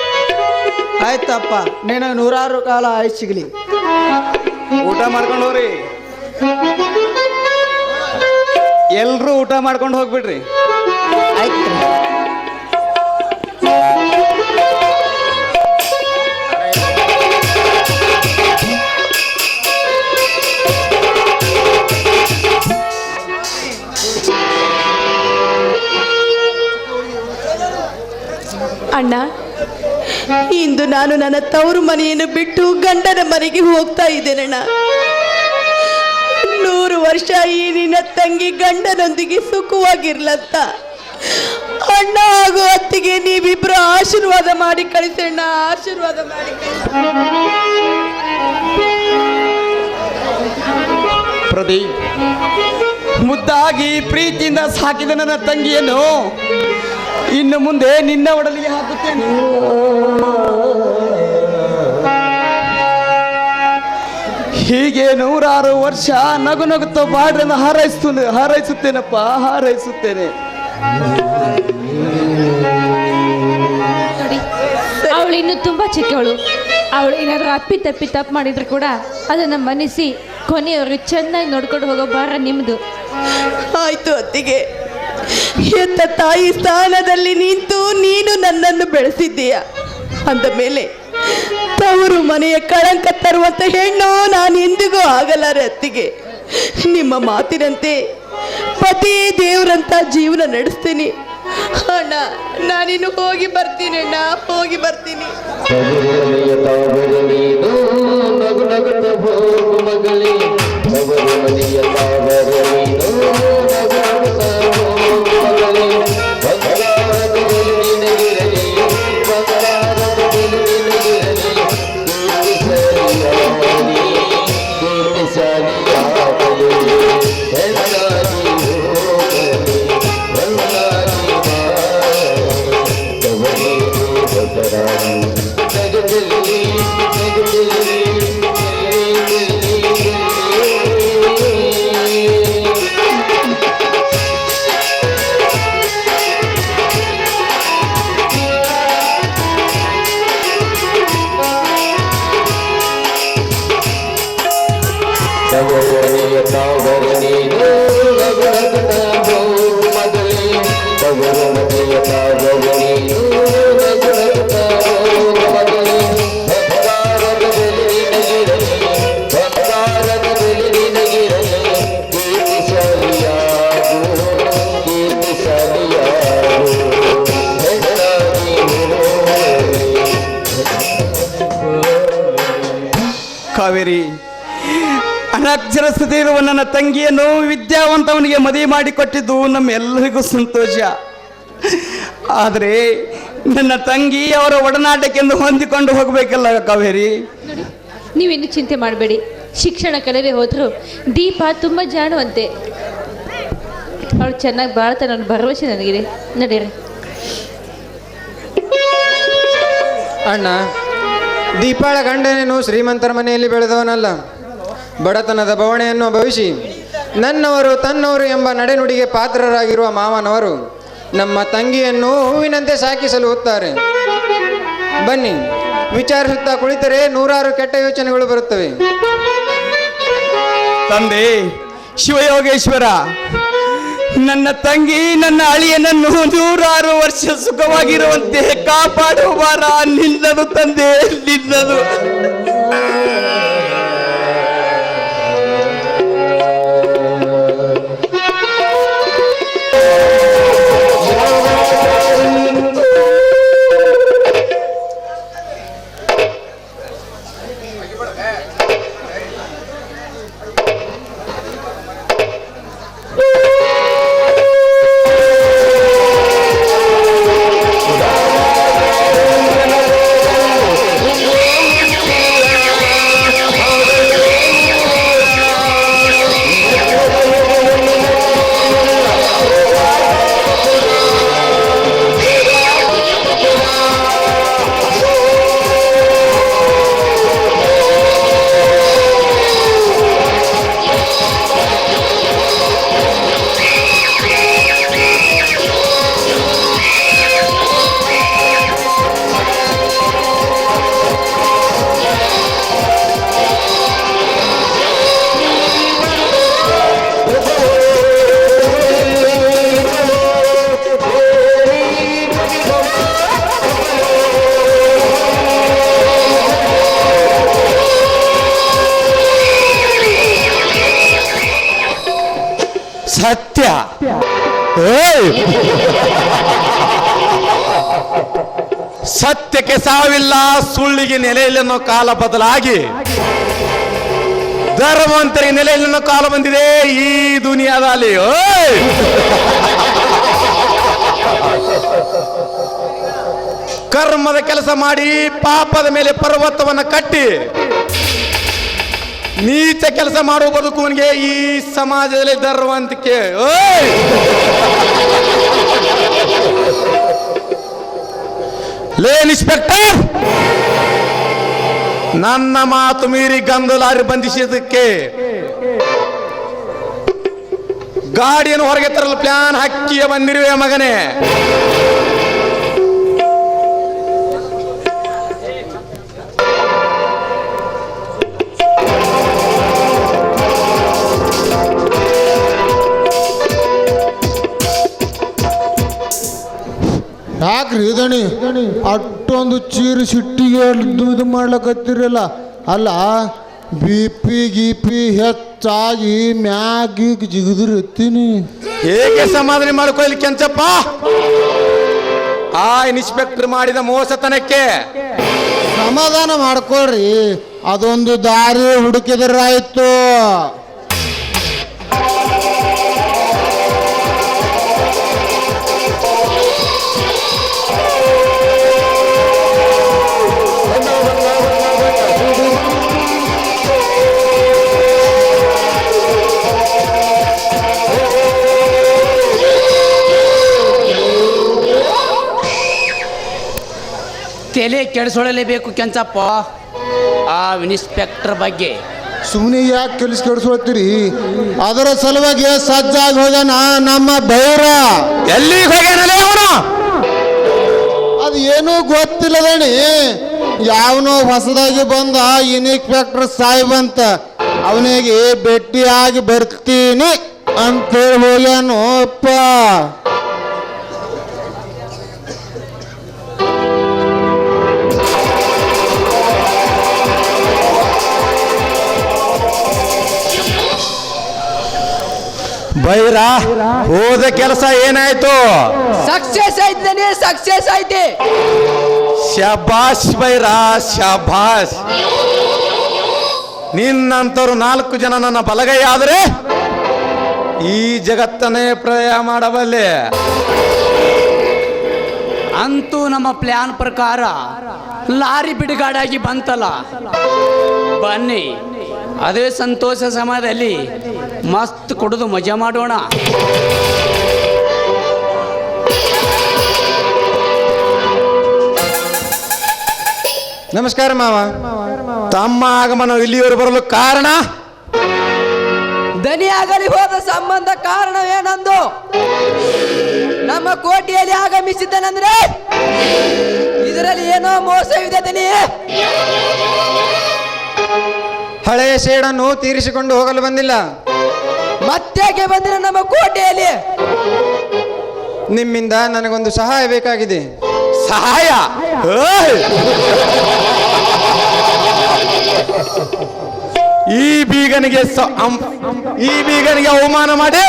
ಆಯ್ತಪ್ಪ, ನಿನಗೆ 100 ಕಾಲ ಆಯ್ತು ಸಿಗಲಿ. ಊಟ ಮಾಡ್ಕೊಂಡು ಹೋಗ್ರಿ, ಎಲ್ರೂ ಊಟ ಮಾಡ್ಕೊಂಡು ಹೋಗ್ಬಿಡ್ರಿ. ಆಯ್ತು. ಅಣ್ಣ, ಇಂದು ನಾನು ನನ್ನ ತವರು ಮನೆಯನ್ನು ಬಿಟ್ಟು ಗಂಡನ ಮನೆಗೆ ಹೋಗ್ತಾ ಇದ್ದೇನಣ್ಣ. 100 ವರ್ಷ ಈ ನಿನ್ನ ತಂಗಿ ಗಂಡನೊಂದಿಗೆ ಸುಖವಾಗಿರ್ಲಂತ ಅಣ್ಣ ಹಾಗೂ ಅತ್ತಿಗೆ ನೀವಿಬ್ರು ಆಶೀರ್ವಾದ ಮಾಡಿ ಕಳಿಸಣ್ಣ, ಆಶೀರ್ವಾದ ಮಾಡಿ ಪ್ರದೀಪ್, ಮುದ್ದಾಗಿ ಪ್ರೀತಿಯಿಂದ ಸಾಕಿದ ನನ್ನ ತಂಗಿಯನ್ನು ಇನ್ನು ಮುಂದೆ ನಿನ್ನ ಒಡಲಿಗೆ ಹಾಕುತ್ತೇನೆ. ಹೀಗೆ 100 ವರ್ಷ ನಗು ನಗುತ್ತಾ ಬಾಡ್ರನ್ನು ಹಾರೈಸುತ್ತೇನಪ್ಪ, ಹಾರೈಸುತ್ತೇನೆ. ನೋಡಿ, ಅವಳು ಇನ್ನು ತುಂಬಾ ಚಿಕ್ಕವಳು. ಅವಳು ಏನಾದರೂ ಅಪ್ಪಿ ತಪ್ಪು ಮಾಡಿದ್ರು ಕೂಡ ಅದನ್ನು ಮನ್ನಿಸಿ ಕೊನೆಯವರು ಚೆನ್ನಾಗಿ ನೋಡ್ಕೊಂಡು ಹೋಗೋ ಭಾರ ನಿಮ್ಮದು. ಆಯ್ತು ಅತ್ತಿಗೆ, ಎಂತ ತಾಯಿ ಸ್ಥಾನದಲ್ಲಿ ನಿಂತು ನೀನು ನನ್ನನ್ನು ಬೆಳೆಸಿದ್ದೀಯ ಅಂದ ಮೇಲೆ ತವರು ಮನೆಯ ಕಳಂಕ ತರುವಂತ ಹೆಣ್ಣು ನಾನು ಎಂದಿಗೂ ಆಗಲಾರೆ ಅತ್ತಿಗೆ. ನಿಮ್ಮ ಮಾತಿನಂತೆ ಪತಿ ದೇವರಂತ ಜೀವನ ನಡೆಸ್ತೀನಿ ಅಣ್ಣ. ನಾನಿನ್ನು ಹೋಗಿ ಬರ್ತೀನಿ ಅಣ್ಣ, ಹೋಗಿ ಬರ್ತೀನಿ. ಕಾವೇರಿ, ಅನಕ್ಷರಸ್ಥತೆ ಇರುವ ನನ್ನ ತಂಗಿಯನ್ನು ವಿದ್ಯಾವಂತವನಿಗೆ ಮದುವೆ ಮಾಡಿಕೊಟ್ಟಿದ್ದು ನಮ್ಮೆಲ್ಲರಿಗೂ ಸಂತೋಷ. ಆದರೆ ನನ್ನ ತಂಗಿ ಅವರ ಒಡನಾಟಕ್ಕೆಂದು ಹೊಂದಿಕೊಂಡು ಹೋಗಬೇಕಲ್ಲ ಕಾವೇರಿ. ನೋಡಿ, ನೀವೇನು ಚಿಂತೆ ಮಾಡಬೇಡಿ. ಶಿಕ್ಷಣ ಕಲಿಯದೆ ಹೋದ್ರು ದೀಪ ತುಂಬ ಜಾಣುವಂತೆ. ಅವಳು ಚೆನ್ನಾಗಿ ಬಾಳ್ತಾನೆ ಅನ್ನೋ ಭರವಸೆ ನನಗಿದೆ. ನಡೀರಿ. ಅಣ್ಣ, ದೀಪಾಳ ಗಂಡನೇನು ಶ್ರೀಮಂತರ ಮನೆಯಲ್ಲಿ ಬೆಳೆದವನಲ್ಲ. ಬಡತನದ ಬವಣೆಯನ್ನು ಭವಿಸಿ ನನ್ನವರು ತನ್ನವರು ಎಂಬ ನಡೆನುಡಿಗೆ ಪಾತ್ರರಾಗಿರುವ ಮಾವನವರು ನಮ್ಮ ತಂಗಿಯನ್ನು ಹೂವಿನಂತೆ ಸಾಕಿ ಸಲುಹುತ್ತಾರೆ. ಬನ್ನಿ, ವಿಚಾರಿಸುತ್ತಾ ಕುಳಿತರೆ 100 ಕೆಟ್ಟ ಯೋಚನೆಗಳು ಬರುತ್ತವೆ. ತಂದೆ ಶಿವಯೋಗೇಶ್ವರ, ನನ್ನ ತಂಗಿ ನನ್ನ ಅಳಿಯನನ್ನು 106 ವರ್ಷ ಸುಖವಾಗಿರುವಂತೆ ಕಾಪಾಡುವ ಭಾರ ನಿನ್ನದು ತಂದೆ, ನಿನ್ನದು. ಸತ್ಯ, ಸತ್ಯಕ್ಕೆ ಸಾವಿಲ್ಲ, ಸುಳ್ಳಿಗೆ ನೆಲೆಯಿಲ್ಲನ್ನೋ ಕಾಲ ಬದಲಾಗಿ ಧರ್ಮವಂತರಿಗೆ ನೆಲೆಯಿಲ್ಲನ್ನೋ ಕಾಲ ಬಂದಿದೆ ಈ ದುನಿಯಾದಲ್ಲಿ. ಕರ್ಮದ ಕೆಲಸ ಮಾಡಿ ಪಾಪದ ಮೇಲೆ ಪರ್ವತವನ್ನು ಕಟ್ಟಿ ನೀಚ ಕೆಲಸ ಮಾಡುವ ಬದುಕುವನಿಗೆ ಈ ಸಮಾಜದಲ್ಲಿ ಧರ್ವಂತಿಕೆ. ಓಯ್ ಲೇ ಇನ್ಸ್ಪೆಕ್ಟರ್, ನನ್ನ ಮಾತು ಮೀರಿ ಗಂದು ಲಾರಿ ಬಂಧಿಸಿದ್ದಕ್ಕೆ ಗಾಡಿಯನ್ನು ಹೊರಗೆ ತರಲು ಪ್ಲಾನ್ ಹಾಕಿ ಬಂದಿರುವೆ ಮಗನೇ. ಯಾಕ್ರಿ ದಣಿ ಅಷ್ಟೊಂದು ಚೀರು ಸಿಟ್ಟಿಗೆ ಇದು ಮಾಡ್ಲಕತ್ತಿರಲ್ಲ? ಅಲ್ಲ, ಬಿ ಪಿ ಗಿಪಿ ಹೆಚ್ಚಾಗಿ ಮ್ಯಾಗಿ ಜಿಗಿದಿರ್ತೀನಿ. ಹೇಗೆ ಸಮಾಧಾನ ಮಾಡ್ಕೊಳ್ಳಿ ಕೆಂಚಪ್ಪ? ಆ ಇನ್ಸ್ಪೆಕ್ಟರ್ ಮಾಡಿದ ಮೋಸತನಕ್ಕೆ ಸಮಾಧಾನ ಮಾಡ್ಕೊಳ್ರಿ, ಅದೊಂದು ದಾರಿ ಹುಡುಕಿದ್ರಾಯ್ತು. ತಲೆ ಕೆಡಿಸೊಳಲೇಬೇಕು ಕೆಂಚಪ್ಪ ಆ ಇನ್ಸ್ಪೆಕ್ಟರ್ ಬಗ್ಗೆ. ಸುಮ್ಮನೆ ಯಾಕೆ ಕೆಲಸ ಕೆಡಿಸ್ಕೊಳ್ತೀರಿ? ಅದರ ಸಲುವಾಗಿ ಸಜ್ಜಾಗಿ ಹೋಗ್ಯಾನ ನಮ್ಮ ಬೈರ. ಎಲ್ಲಿಗೆ ಹೋಗ್ಯಾನಲೇ ಅವನು? ಅದು ಏನೂ ಗೊತ್ತಿಲ್ಲದಣಿ. ಯಾವನೋ ಹೊಸದಾಗಿ ಬಂದ ಇನ್ಸ್ಪೆಕ್ಟರ್ ಸಾಹೇಬಂತ, ಅವನಿಗೆ ಭೇಟಿಯಾಗಿ ಬರ್ತೀನಿ ಅಂತೇಳಿ ಹೋಗ್ಯಾನು ಅಪ್ಪ. ಬೈರ, ಹೋದ ಕೆಲಸ ಏನಾಯ್ತು? ಸಕ್ಸೆಸ್ ಆಯ್ತಾನೆ, ಸಕ್ಸೆಸ್ ಐತೆ. ಶಾಬಾಷ್ ಬೈರ, ಶಾಬಾಷ್. ನಿನ್ನಂತರು 4 ಜನ ನನ್ನ ಬಲಗೈ ಆದ್ರೆ ಈ ಜಗತ್ತನ್ನೇ ಪ್ರಳಯ ಮಾಡಬಲ್ಲೆ. ಅಂತೂ ನಮ್ಮ ಪ್ಲಾನ್ ಪ್ರಕಾರ ಲಾರಿ ಬಿಡುಗಡೆಯಾಗಿ ಬಂತಲ್ಲ. ಬನ್ನಿ, ಅದೇ ಸಂತೋಷ ಸಮಯದಲ್ಲಿ ಮಸ್ತ್ ಕುಡಿದು ಮಜಾ ಮಾಡೋಣ. ನಮಸ್ಕಾರ ಮಾವ. ತಮ್ಮ ಆಗಮನ ಇಲ್ಲಿಯವರು ಬರಲು ಕಾರಣ? ದನಿಯಾಗಲಿ ಹೋದ ಸಂಬಂಧ ಕಾರಣವೇನೆಂದು ನಮ್ಮ ಕೋಟೆಯಲ್ಲಿ ಆಗಮಿಸಿದ್ದನೆಂದ್ರೆ ಇದರಲ್ಲಿ ಏನೋ ಮೋಸವಿದೆ ದನಿ. ಹಳೆಯ ಸೇಡನ್ನು ತೀರಿಸಿಕೊಂಡು ಹೋಗಲು ಬಂದಿಲ್ಲ. ಮತ್ತೇಕೆ ಬಂದಿರ ನಮ್ಮ ಕೋಟೆಯಲ್ಲಿ? ನಿಮ್ಮಿಂದ ನನಗೊಂದು ಸಹಾಯ ಬೇಕಾಗಿದೆ. ಸಹಾಯ? ಓಯ್! ಈ ಬೀಗನಿಗೆ ಅವಮಾನ ಮಾಡಿ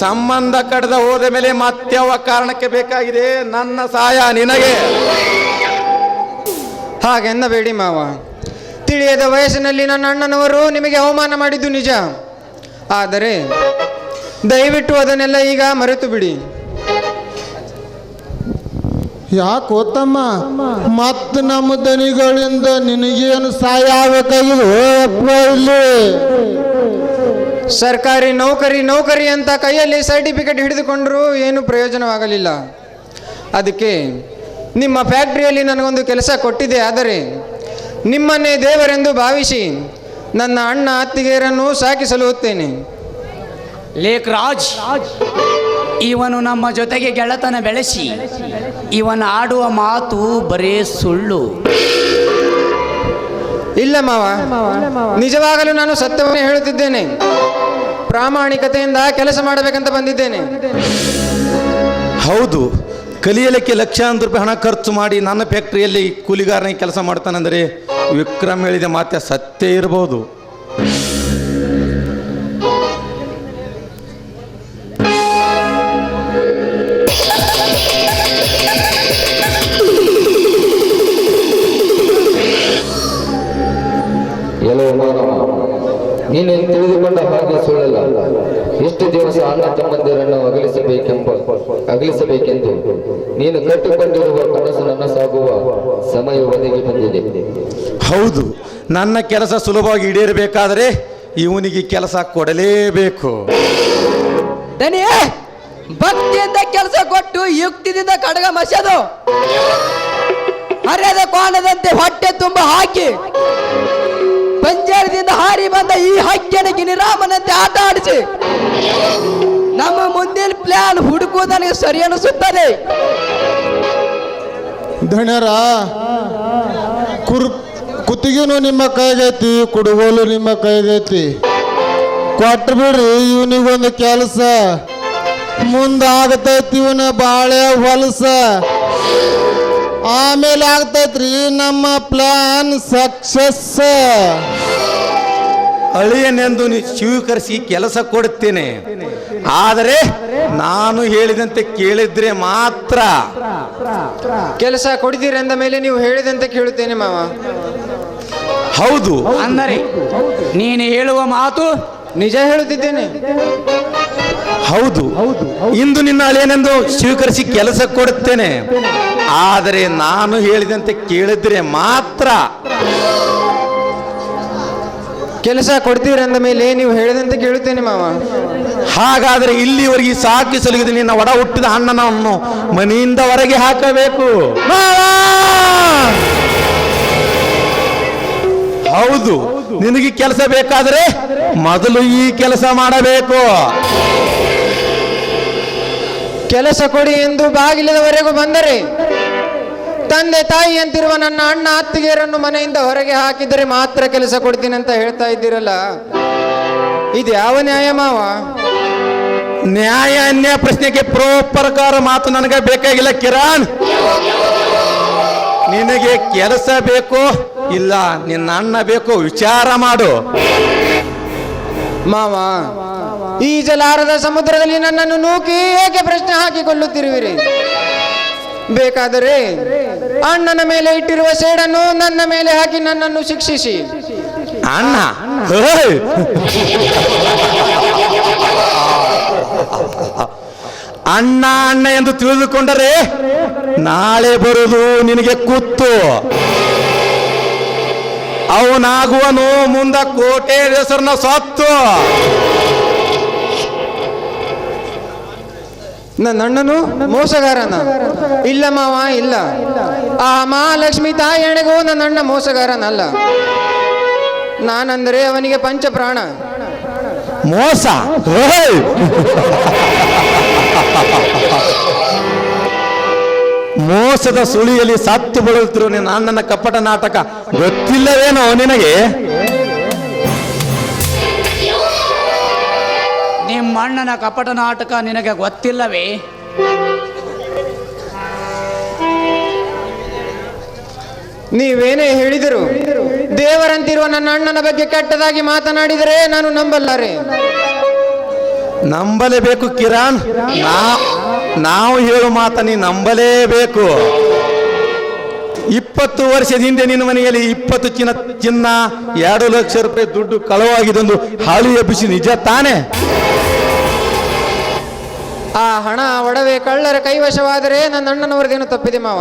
ಸಂಬಂಧ ಕಡ್ದ ಹೋದ ಮೇಲೆ ಮತ್ಯಾವ ಕಾರಣಕ್ಕೆ ಬೇಕಾಗಿದೆ ನನ್ನ ಸಹಾಯ ನಿನಗೆ? ಹಾಗೆನ್ನಬೇಡಿ ಮಾವ. ತಿಳಿಯದ ವಯಸ್ಸಿನಲ್ಲಿ ನನ್ನ ಅಣ್ಣನವರು ನಿಮಗೆ ಅವಮಾನ ಮಾಡಿದ್ದು ನಿಜ. ಆದರೆ ದಯವಿಟ್ಟು ಅದನ್ನೆಲ್ಲ ಈಗ ಮರೆತು ಬಿಡಿ. ಯಾಕೆ ಗೊತ್ತಮ್ಮ, ಮತ್ತೆ ನಮ್ಮ ದನಿಗಳಿಂದ ನಿನಗೇನು ಸಹಾಯ ಆಗಬೇಕಾಗಿದೆ? ಇಲ್ಲಿ ಸರ್ಕಾರಿ ನೌಕರಿ ಅಂತ ಕೈಯಲ್ಲಿ ಸರ್ಟಿಫಿಕೇಟ್ ಹಿಡಿದುಕೊಂಡ್ರೂ ಏನು ಪ್ರಯೋಜನವಾಗಲಿಲ್ಲ. ಅದಕ್ಕೆ ನಿಮ್ಮ ಫ್ಯಾಕ್ಟ್ರಿಯಲ್ಲಿ ನನಗೊಂದು ಕೆಲಸ ಕೊಟ್ಟಿದೆ. ಆದರೆ ನಿಮ್ಮನ್ನೇ ದೇವರೆಂದು ಭಾವಿಸಿ ನನ್ನ ಅಣ್ಣ ಅತ್ತಿಗೆಯರನ್ನು ಸಾಕಿಸಲು ಹೋಗ್ತೇನೆ. ಲೇಖರಾಜ್, ಇವನು ನಮ್ಮ ಜೊತೆಗೆ ಗೆಳೆತನ ಬೆಳೆಸಿ ಇವನ ಆಡುವ ಮಾತು ಬರೇ ಸುಳ್ಳು. ಇಲ್ಲ ಮಾವ, ನಿಜವಾಗಲೂ ನಾನು ಸತ್ಯವನ್ನೇ ಹೇಳುತ್ತಿದ್ದೇನೆ. ಪ್ರಾಮಾಣಿಕತೆಯಿಂದ ಕೆಲಸ ಮಾಡಬೇಕಂತ ಬಂದಿದ್ದೇನೆ. ಹೌದು, ಕಲಿಯಲಿಕ್ಕೆ ಲಕ್ಷಾಂತರ ರೂಪಾಯಿ ಹಣ ಖರ್ಚು ಮಾಡಿ ನನ್ನ ಫ್ಯಾಕ್ಟ್ರಿಯಲ್ಲಿ ಕೂಲಿಗಾರನಿಗೆ ಕೆಲಸ ಮಾಡ್ತಾನೆಂದರೆ ವಿಕ್ರಮ್ ಹೇಳಿದ ಮಾತೆ ಸತ್ಯ ಇರಬಹುದು. ನೀನೇನು ತಿಳಿದುಕೊಂಡ ಹಾಗೆ ಸುಳ್ಳಲ್ಲ. ಎಷ್ಟು ದಿವಸ ಅಣ್ಣ ತಮ್ಮಂದಿರನ್ನು ಅಗಲಿಸಬೇಕೆಂದು ನೀನು ಕಟ್ಟಿಕೊಂಡಿರುವ ಕನಸು ನನಸಾಗುವ ಸಮಯ ಒದಗಿ ಬಂದಿದೆ. ಹೌದು, ನನ್ನ ಕೆಲಸ ಸುಲಭವಾಗಿ ಈಡೇರಬೇಕಾದರೆ ಇವನಿಗೆ ಕೆಲಸ ಕೊಡಲೇಬೇಕು. ದನಿ ಭಕ್ತಿಯಿಂದ ಕೆಲಸ ಕೊಟ್ಟು ಯುಕ್ತಿದಿಂದ ಕಡಗ ಮಸೆದು ಹರಿಯದ ಕೋಣದಂತೆ ಹೊಟ್ಟೆ ತುಂಬ ಹಾಕಿ ಪಂಜರದಿಂದ ಹಾರಿ ಬಂದ ಈ ಹಕ್ಕಿನ ಗಿನಿರಾಮನಂತೆ ಆಟ ಆಡಿಸಿ ನಮ್ಮ ಮುಂದಿನ ಪ್ಲಾನ್ ಹುಡುಕುವುದು ನನಗೆ ಸರಿ ಅನಿಸುತ್ತದೆ. ಧನ್ಯರ ಕುತ್ತಿಗೆನು ನಿಮ್ಮ ಕೈಗೈತಿ, ಕುಡುಗೋಲು ನಿಮ್ಮ ಕೈಗೈತಿ. ಕೊಟ್ಟು ಬಿಡ್ರಿ ಇವನಿಗೊಂದು ಕೆಲಸ, ಮುಂದಾಗತೈತಿ ಇವನ ಬಾಳೆ ಹೊಲಸ. ಆಮೇಲೆ ಆಗ್ತೈತ್ರಿ ನಮ್ಮ ಪ್ಲಾನ್ ಸಕ್ಸಸ್. ಅಳಿಯನೆಂದು ಸ್ವೀಕರಿಸಿ ಕೆಲಸ ಕೊಡುತ್ತೇನೆ, ಆದರೆ ನಾನು ಹೇಳಿದಂತೆ ಕೇಳಿದ್ರೆ ಮಾತ್ರ. ಕೆಲಸ ಕೊಡ್ತೀರಿ ಅಂದ ಮೇಲೆ ನೀವು ಹೇಳಿದಂತೆ ಕೇಳುತ್ತೇನೆ ಮಾವ. ಹೌದು ಅಂದರೆ ನೀನು ಹೇಳುವ ಮಾತು ನಿಜ ಹೇಳುತ್ತಿದ್ದೇನೆ. ಹೌದು, ಇಂದು ನಿನ್ನ ಅಳಿಯನೆಂದು ಸ್ವೀಕರಿಸಿ ಕೆಲಸ ಕೊಡುತ್ತೇನೆ, ಆದರೆ ನಾನು ಹೇಳಿದಂತೆ ಕೇಳಿದ್ರೆ ಮಾತ್ರ. ಕೆಲಸ ಕೊಡ್ತೀರಿ ಅಂದ ಮೇಲೆ ನೀವು ಹೇಳಿದಂತೆ ಕೇಳುತ್ತೇನೆ ಮಾವ. ಹಾಗಾದರೆ ಇಲ್ಲಿವರೆಗೆ ಸಾಕಿ ಸಲುಗಿದೆ ನಿನ್ನ ಒಡ ಹುಟ್ಟಿದ ಅಣ್ಣನನ್ನು ಮನೆಯಿಂದ ಹೊರಗೆ ಹಾಕಬೇಕು. ಹೌದು, ನಿನಗೆ ಕೆಲಸ ಬೇಕಾದರೆ ಮೊದಲು ಈ ಕೆಲಸ ಮಾಡಬೇಕು. ಕೆಲಸ ಕೊಡಿ ಎಂದು ಬಾಗಿಲದವರೆಗೂ ಬಂದರೆ ತಂದೆ ತಾಯಿ ಅಂತಿರುವ ನನ್ನ ಅಣ್ಣ ಅತ್ತಿಗೆಯರನ್ನು ಮನೆಯಿಂದ ಹೊರಗೆ ಹಾಕಿದರೆ ಮಾತ್ರ ಕೆಲಸ ಕೊಡ್ತೀನಿ ಅಂತ ಹೇಳ್ತಾ ಇದ್ದೀರಲ್ಲ, ಇದು ಯಾವ ನ್ಯಾಯ ಮಾವ? ನ್ಯಾಯ ಅನ್ಯಾಯ ಪ್ರಶ್ನೆಗೆ ಪ್ರಕಾರ ಮಾತು ನನಗೆ ಬೇಕಾಗಿಲ್ಲ ಕಿರಣ್. ನಿನಗೆ ಕೆಲಸ ಬೇಕು ಇಲ್ಲ ನಿನ್ನ ಅಣ್ಣ ಬೇಕು, ವಿಚಾರ ಮಾಡು. ಮಾವ, ಈ ಜಲಾರದ ಸಮುದ್ರದಲ್ಲಿ ನನ್ನನ್ನು ನೂಕಿ ಏಕೆ ಪ್ರಶ್ನೆ ಹಾಕಿಕೊಳ್ಳುತ್ತಿರುವಿರಿ? ಬೇಕಾದರೆ ಅಣ್ಣನ ಮೇಲೆ ಇಟ್ಟಿರುವ ಸೇಡನ್ನು ನನ್ನ ಮೇಲೆ ಹಾಕಿ ನನ್ನನ್ನು ಶಿಕ್ಷಿಸಿ. ಅಣ್ಣ ಅಣ್ಣ ಅಣ್ಣ ಎಂದು ತಿಳಿದುಕೊಂಡರೆ ನಾಳೆ ಬರುವುದು ನಿನಗೆ ಕೂತು. ಅವನಾಗುವನು ಮುಂದ ಕೋಟೆ ಹೆಸರನ್ನ ಸತ್ತು. ನನ್ನ ಅಣ್ಣನು ಮೋಸಗಾರನ? ಇಲ್ಲ ಮಾವ, ಇಲ್ಲ. ಆ ಮಹಾಲಕ್ಷ್ಮಿ ತಾಯಿ ಎಣೆಗೂ ನನ್ನ ಅಣ್ಣ ಮೋಸಗಾರನಲ್ಲ. ನಾನಂದರೆ ಅವನಿಗೆ ಪಂಚಪ್ರಾಣ. ಮೋಸ ಮೋಸದ ಸುಳಿಯಲ್ಲಿ ಸತ್ತು ಬೀಳುತ್ತಿರುವ ನಿನ್ನ ಅಣ್ಣನ ಕಪಟ ನಾಟಕ ಗೊತ್ತಿಲ್ಲವೇನೋ ನಿನಗೆ? ನಿಮ್ಮ ಅಣ್ಣನ ಕಪಟ ನಾಟಕ ನಿನಗೆ ಗೊತ್ತಿಲ್ಲವೇ? ನೀವೇನೇ ಹೇಳಿದರು, ದೇವರಂತಿರುವ ನನ್ನ ಅಣ್ಣನ ಬಗ್ಗೆ ಕೆಟ್ಟದಾಗಿ ಮಾತನಾಡಿದರೆ ನಾನು ನಂಬಲ್ಲಾರೆ. ನಂಬಲೇಬೇಕು ಕಿರಣ್. ನಾವು ಹೇಳೋ ಮಾತ ನೀ ನಂಬಲೇಬೇಕು. 20 ವರ್ಷದ ಹಿಂದೆ ನಿನ್ನ ಮನೆಯಲ್ಲಿ 20 ಚಿನ್ನ 2 ಲಕ್ಷ ರೂಪಾಯಿ ದುಡ್ಡು ಕಳವಾಗಿದೊಂದು ಹಾಳು ಎಬ್ಬಿಸಿ ನಿಜ ತಾನೆ? ಆ ಹಣ ಒಡವೆ ಕಳ್ಳರ ಕೈವಶವಾದರೆ ನನ್ನ ಅಣ್ಣನವರದೇನು ತಪ್ಪಿದೆ ಮಾವ?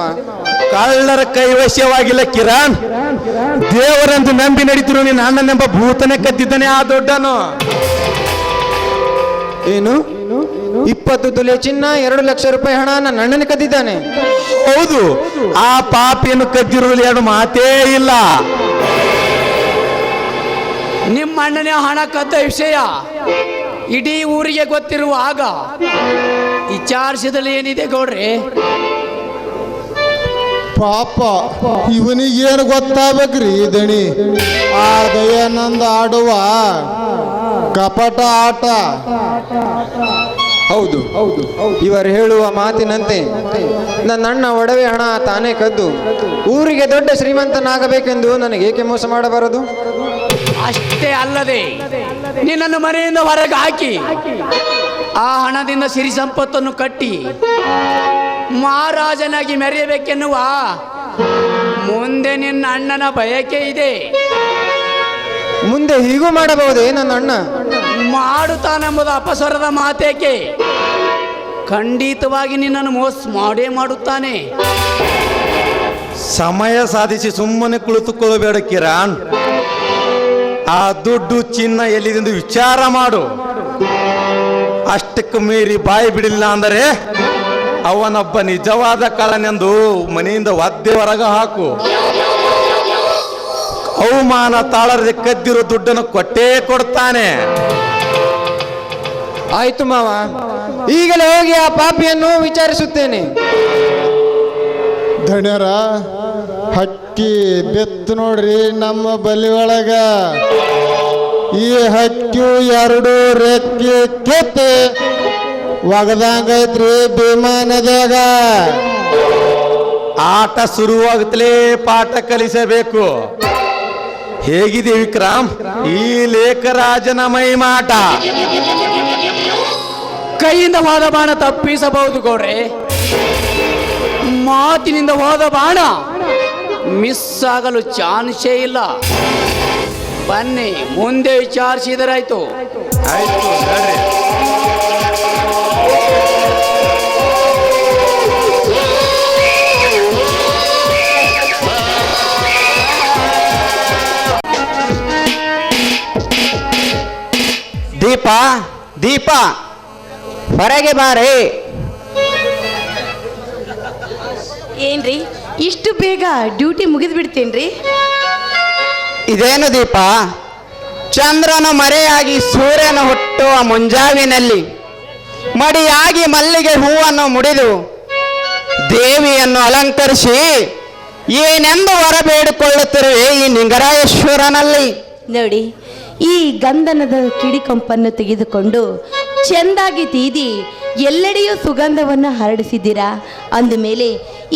ಕಳ್ಳರ ಕೈವಶವಾಗಿಲ್ಲ ಕಿರಣ್. ದೇವರೆಂದು ನಂಬಿ ನಡೀತಿರು ನಿನ್ನ ಅಣ್ಣನೆಂಬ ಭೂತನೇ ಕದ್ದಿದ್ದಾನೆ ಆ ದೊಡ್ಡನು. ಏನು? 20 ತೊಲೆ ಚಿನ್ನ 2 ಲಕ್ಷ ರೂಪಾಯಿ ಹಣ ನನ್ನ ಅಣ್ಣನ ಕದ್ದಿದ್ದಾನೆ? ಹೌದು, ಆ ಪಾಪಿಯನ್ನು ಕದ್ದಿರುವುದಲ್ಲಿ 2 ಮಾತೇ ಇಲ್ಲ. ನಿಮ್ಮ ಅಣ್ಣನೇ ಹಣ ಕದ್ದ ವಿಷಯ ಇಡೀ ಊರಿಗೆ ಗೊತ್ತಿರುವಾಗ ವಿಚಾರಿಸಿದಲ್ಲಿ ಏನಿದೆ ಗೌಡ್ರೆ? ಪಾಪ ಇವನಿಗೇನು ಗೊತ್ತಾಗ್ಬೇಕ್ರಿ ದಣಿ? ಆ ದಯಾನಂದ ಆಡುವ ಕಪಟ ಆಟ. ಹೌದು, ಇವರು ಹೇಳುವ ಮಾತಿನಂತೆ ನನ್ನ ಅಣ್ಣ ಒಡವೆ ಹಣ ತಾನೇ ಕದ್ದು ಊರಿಗೆ ದೊಡ್ಡ ಶ್ರೀಮಂತನಾಗಬೇಕೆಂದು ನನಗೇಕೆ ಮೋಸ ಮಾಡಬಾರದು? ಅಷ್ಟೇ ಅಲ್ಲದೆ ನಿನ್ನನ್ನು ಮನೆಯಿಂದ ಹೊರಗೆ ಹಾಕಿ ಆ ಹಣದಿಂದ ಸಿರಿ ಸಂಪತ್ತನ್ನು ಕಟ್ಟಿ ಮಹಾರಾಜನಾಗಿ ಮೆರೆಯಬೇಕೆನ್ನುವ ಮುಂದೆ ನಿನ್ನ ಅಣ್ಣನ ಬಯಕೆ ಇದೆ. ಮುಂದೆ ಹೀಗೂ ಮಾಡಬಹುದೇ ನನ್ನ ಅಣ್ಣ? ಮಾಡುತ್ತಾನೆಂಬುದು ಅಪಸ್ವರದ ಮಾತೇಕೆ? ಖಂಡಿತವಾಗಿ ನಿನ್ನನ್ನು ಮೋಸ ಮಾಡೇ ಮಾಡುತ್ತಾನೆ. ಸಮಯ ಸಾಧಿಸಿ ಸುಮ್ಮನೆ ಕುಳಿತುಕೊಳ್ಳಬೇಡ ಕಿರಣ್. ಆ ದುಡ್ಡು ಚಿನ್ನ ಎಲ್ಲಿದೆಂದು ವಿಚಾರ ಮಾಡು. ಅಷ್ಟಕ್ಕೆ ಮೀರಿ ಬಾಯಿ ಬಿಡಿಲ್ಲ ಅಂದರೆ ಅವನೊಬ್ಬ ನಿಜವಾದ ಕಳ್ಳನೆಂದು ಮನೆಯಿಂದ ಒದ್ದೆ ಹೊರಗ ಹಾಕು. ಅವಮಾನ ತಾಳರದೆ ಕದ್ದಿರೋ ದುಡ್ಡನ್ನು ಕೊಟ್ಟೇ ಕೊಡ್ತಾನೆ. ಆಯ್ತು ಮಾವ, ಈಗಲೇ ಹೋಗಿ ಆ ಪಾಪಿಯನ್ನು ವಿಚಾರಿಸುತ್ತೇನೆ. ಧಣ್ಯರ ಹಕ್ಕಿ ಬೆತ್ತು ನೋಡ್ರಿ ನಮ್ಮ ಬಲಿ ಒಳಗ. ಈ ಹಕ್ಕಿ ಎರಡು ರೆಕ್ಕೆ ಕೆತ್ತಿ ಒಗದಂಗೈತ್ರಿ ಭೀಮಾ ನದಿಯಾಗ. ಆಟ ಶುರುವಾಗುತ್ತಲೇ ಪಾಠ ಕಲಿಸಬೇಕು. ಹೇಗಿದೆ ವಿಕ್ರಮ್ ಈ ಲೇಖರಾಜನ ಮೈಮಾಟ? ಕೈಯಿಂದ ಹೋದ ಬಾಣ ತಪ್ಪಿಸಬಹುದು ಗೌಡ್ರೆ, ಮಾತಿನಿಂದ ಹೋದ ಬಾಣ ಮಿಸ್ ಆಗಲು ಚಾನ್ಸೇ ಇಲ್ಲ. ಬನ್ನಿ ಮುಂದೆ ವಿಚಾರಿಸಿದರಾಯ್ತು. ಆಯ್ತು ನಡ್ರಿ. ದೀಪ ದೀಪ ಹೊರಗೆ ಬಾರೆ. ಏನ್ರಿ ಇಷ್ಟು ಬೇಗ ಡ್ಯೂಟಿ ಮುಗಿದು ಬಿಡ್ತೇನ್ರಿ? ಇದೇನು ದೀಪ, ಚಂದ್ರನ ಮರೆಯಾಗಿ ಸೂರ್ಯನ ಹುಟ್ಟುವ ಮುಂಜಾವಿನಲ್ಲಿ ಮಡಿಯಾಗಿ ಮಲ್ಲಿಗೆ ಹೂವನ್ನು ಮುಡಿದು ದೇವಿಯನ್ನು ಅಲಂಕರಿಸಿ ಏನೆಂದು ಹೊರ ಬೇಡಿಕೊಳ್ಳುತ್ತಿರುವೆ ಈ ನಿಂಗರಾಯೇಶ್ವರನಲ್ಲಿ. ನೋಡಿ, ಈ ಗಂಧನದ ಕಿಡಿಕೊಂಪನ್ನು ತೆಗೆದುಕೊಂಡು ಚೆಂದಾಗಿ ತೀದಿ ಎಲ್ಲೆಡೆಯೂ ಸುಗಂಧವನ್ನು ಹರಡಿಸಿದ್ದೀರಾ. ಅಂದಮೇಲೆ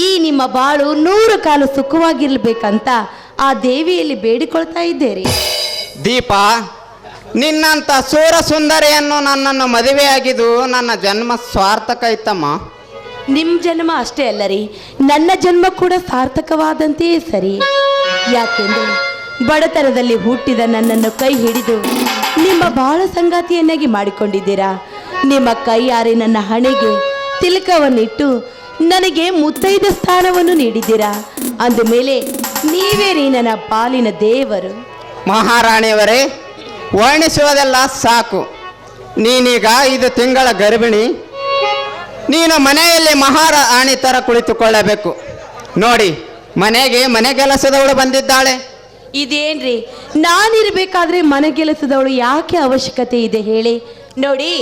ಈ ನಿಮ್ಮ ಬಾಳು 100 ಕಾಲು ಸುಖವಾಗಿರ್ಬೇಕಂತ ಆ ದೇವಿಯಲ್ಲಿ ಬೇಡಿಕೊಳ್ತಾ ಇದ್ದೇರಿ. ದೀಪ, ನಿನ್ನಂಥ ಸೂರ ಸುಂದರಿಯನ್ನು ನನ್ನನ್ನು ಮದುವೆಯಾಗಿದ್ದು ನನ್ನ ಜನ್ಮ ಸಾರ್ಥಕ ಇತ್ತಮ್ಮ. ನಿಮ್ಮ ಜನ್ಮ ಅಷ್ಟೇ ಅಲ್ಲ ರೀ, ನನ್ನ ಜನ್ಮ ಕೂಡ ಸಾರ್ಥಕವಾದಂತೆಯೇ ಸರಿ. ಯಾಕೆಂದ್ರೆ ಬಡತನದಲ್ಲಿ ಹುಟ್ಟಿದ ನನ್ನನ್ನು ಕೈ ಹಿಡಿದು ನಿಮ್ಮ ಬಾಳ ಸಂಗಾತಿಯನ್ನಾಗಿ ಮಾಡಿಕೊಂಡಿದ್ದೀರಾ. ನಿಮ್ಮ ಕೈಯಾರೆ ನನ್ನ ಹಣೆಗೆ ತಿಲಕವನ್ನಿಟ್ಟು ನನಗೆ ಮುತ್ತೈದ ಸ್ಥಾನವನ್ನು ನೀಡಿದ್ದೀರಾ. ಅಂದಮೇಲೆ ನೀವೇ ರೀ ನನ್ನ ಪಾಲಿನ ದೇವರು. ಮಹಾರಾಣಿಯವರೇ, ವರ್ಣಿಸುವುದೆಲ್ಲ ಸಾಕು. ನೀನೀಗ 5 ತಿಂಗಳ ಗರ್ಭಿಣಿ. ನೀನು ಮನೆಯಲ್ಲಿ ಮಹಾರಾಣಿ ಥರ ಕುಳಿತುಕೊಳ್ಳಬೇಕು. ನೋಡಿ, ಮನೆ ಕೆಲಸದವಳು ಬಂದಿದ್ದಾಳೆ. ಇದೇನ್ರಿ, ನಾನಿರ್ಬೇಕಾದ್ರೆ ಮನೆ ಕೆಲಸದವಳು ಯಾಕೆ ಅವಶ್ಯಕತೆ ಇದೆ ಹೇಳಿ? ನೋಡಿ,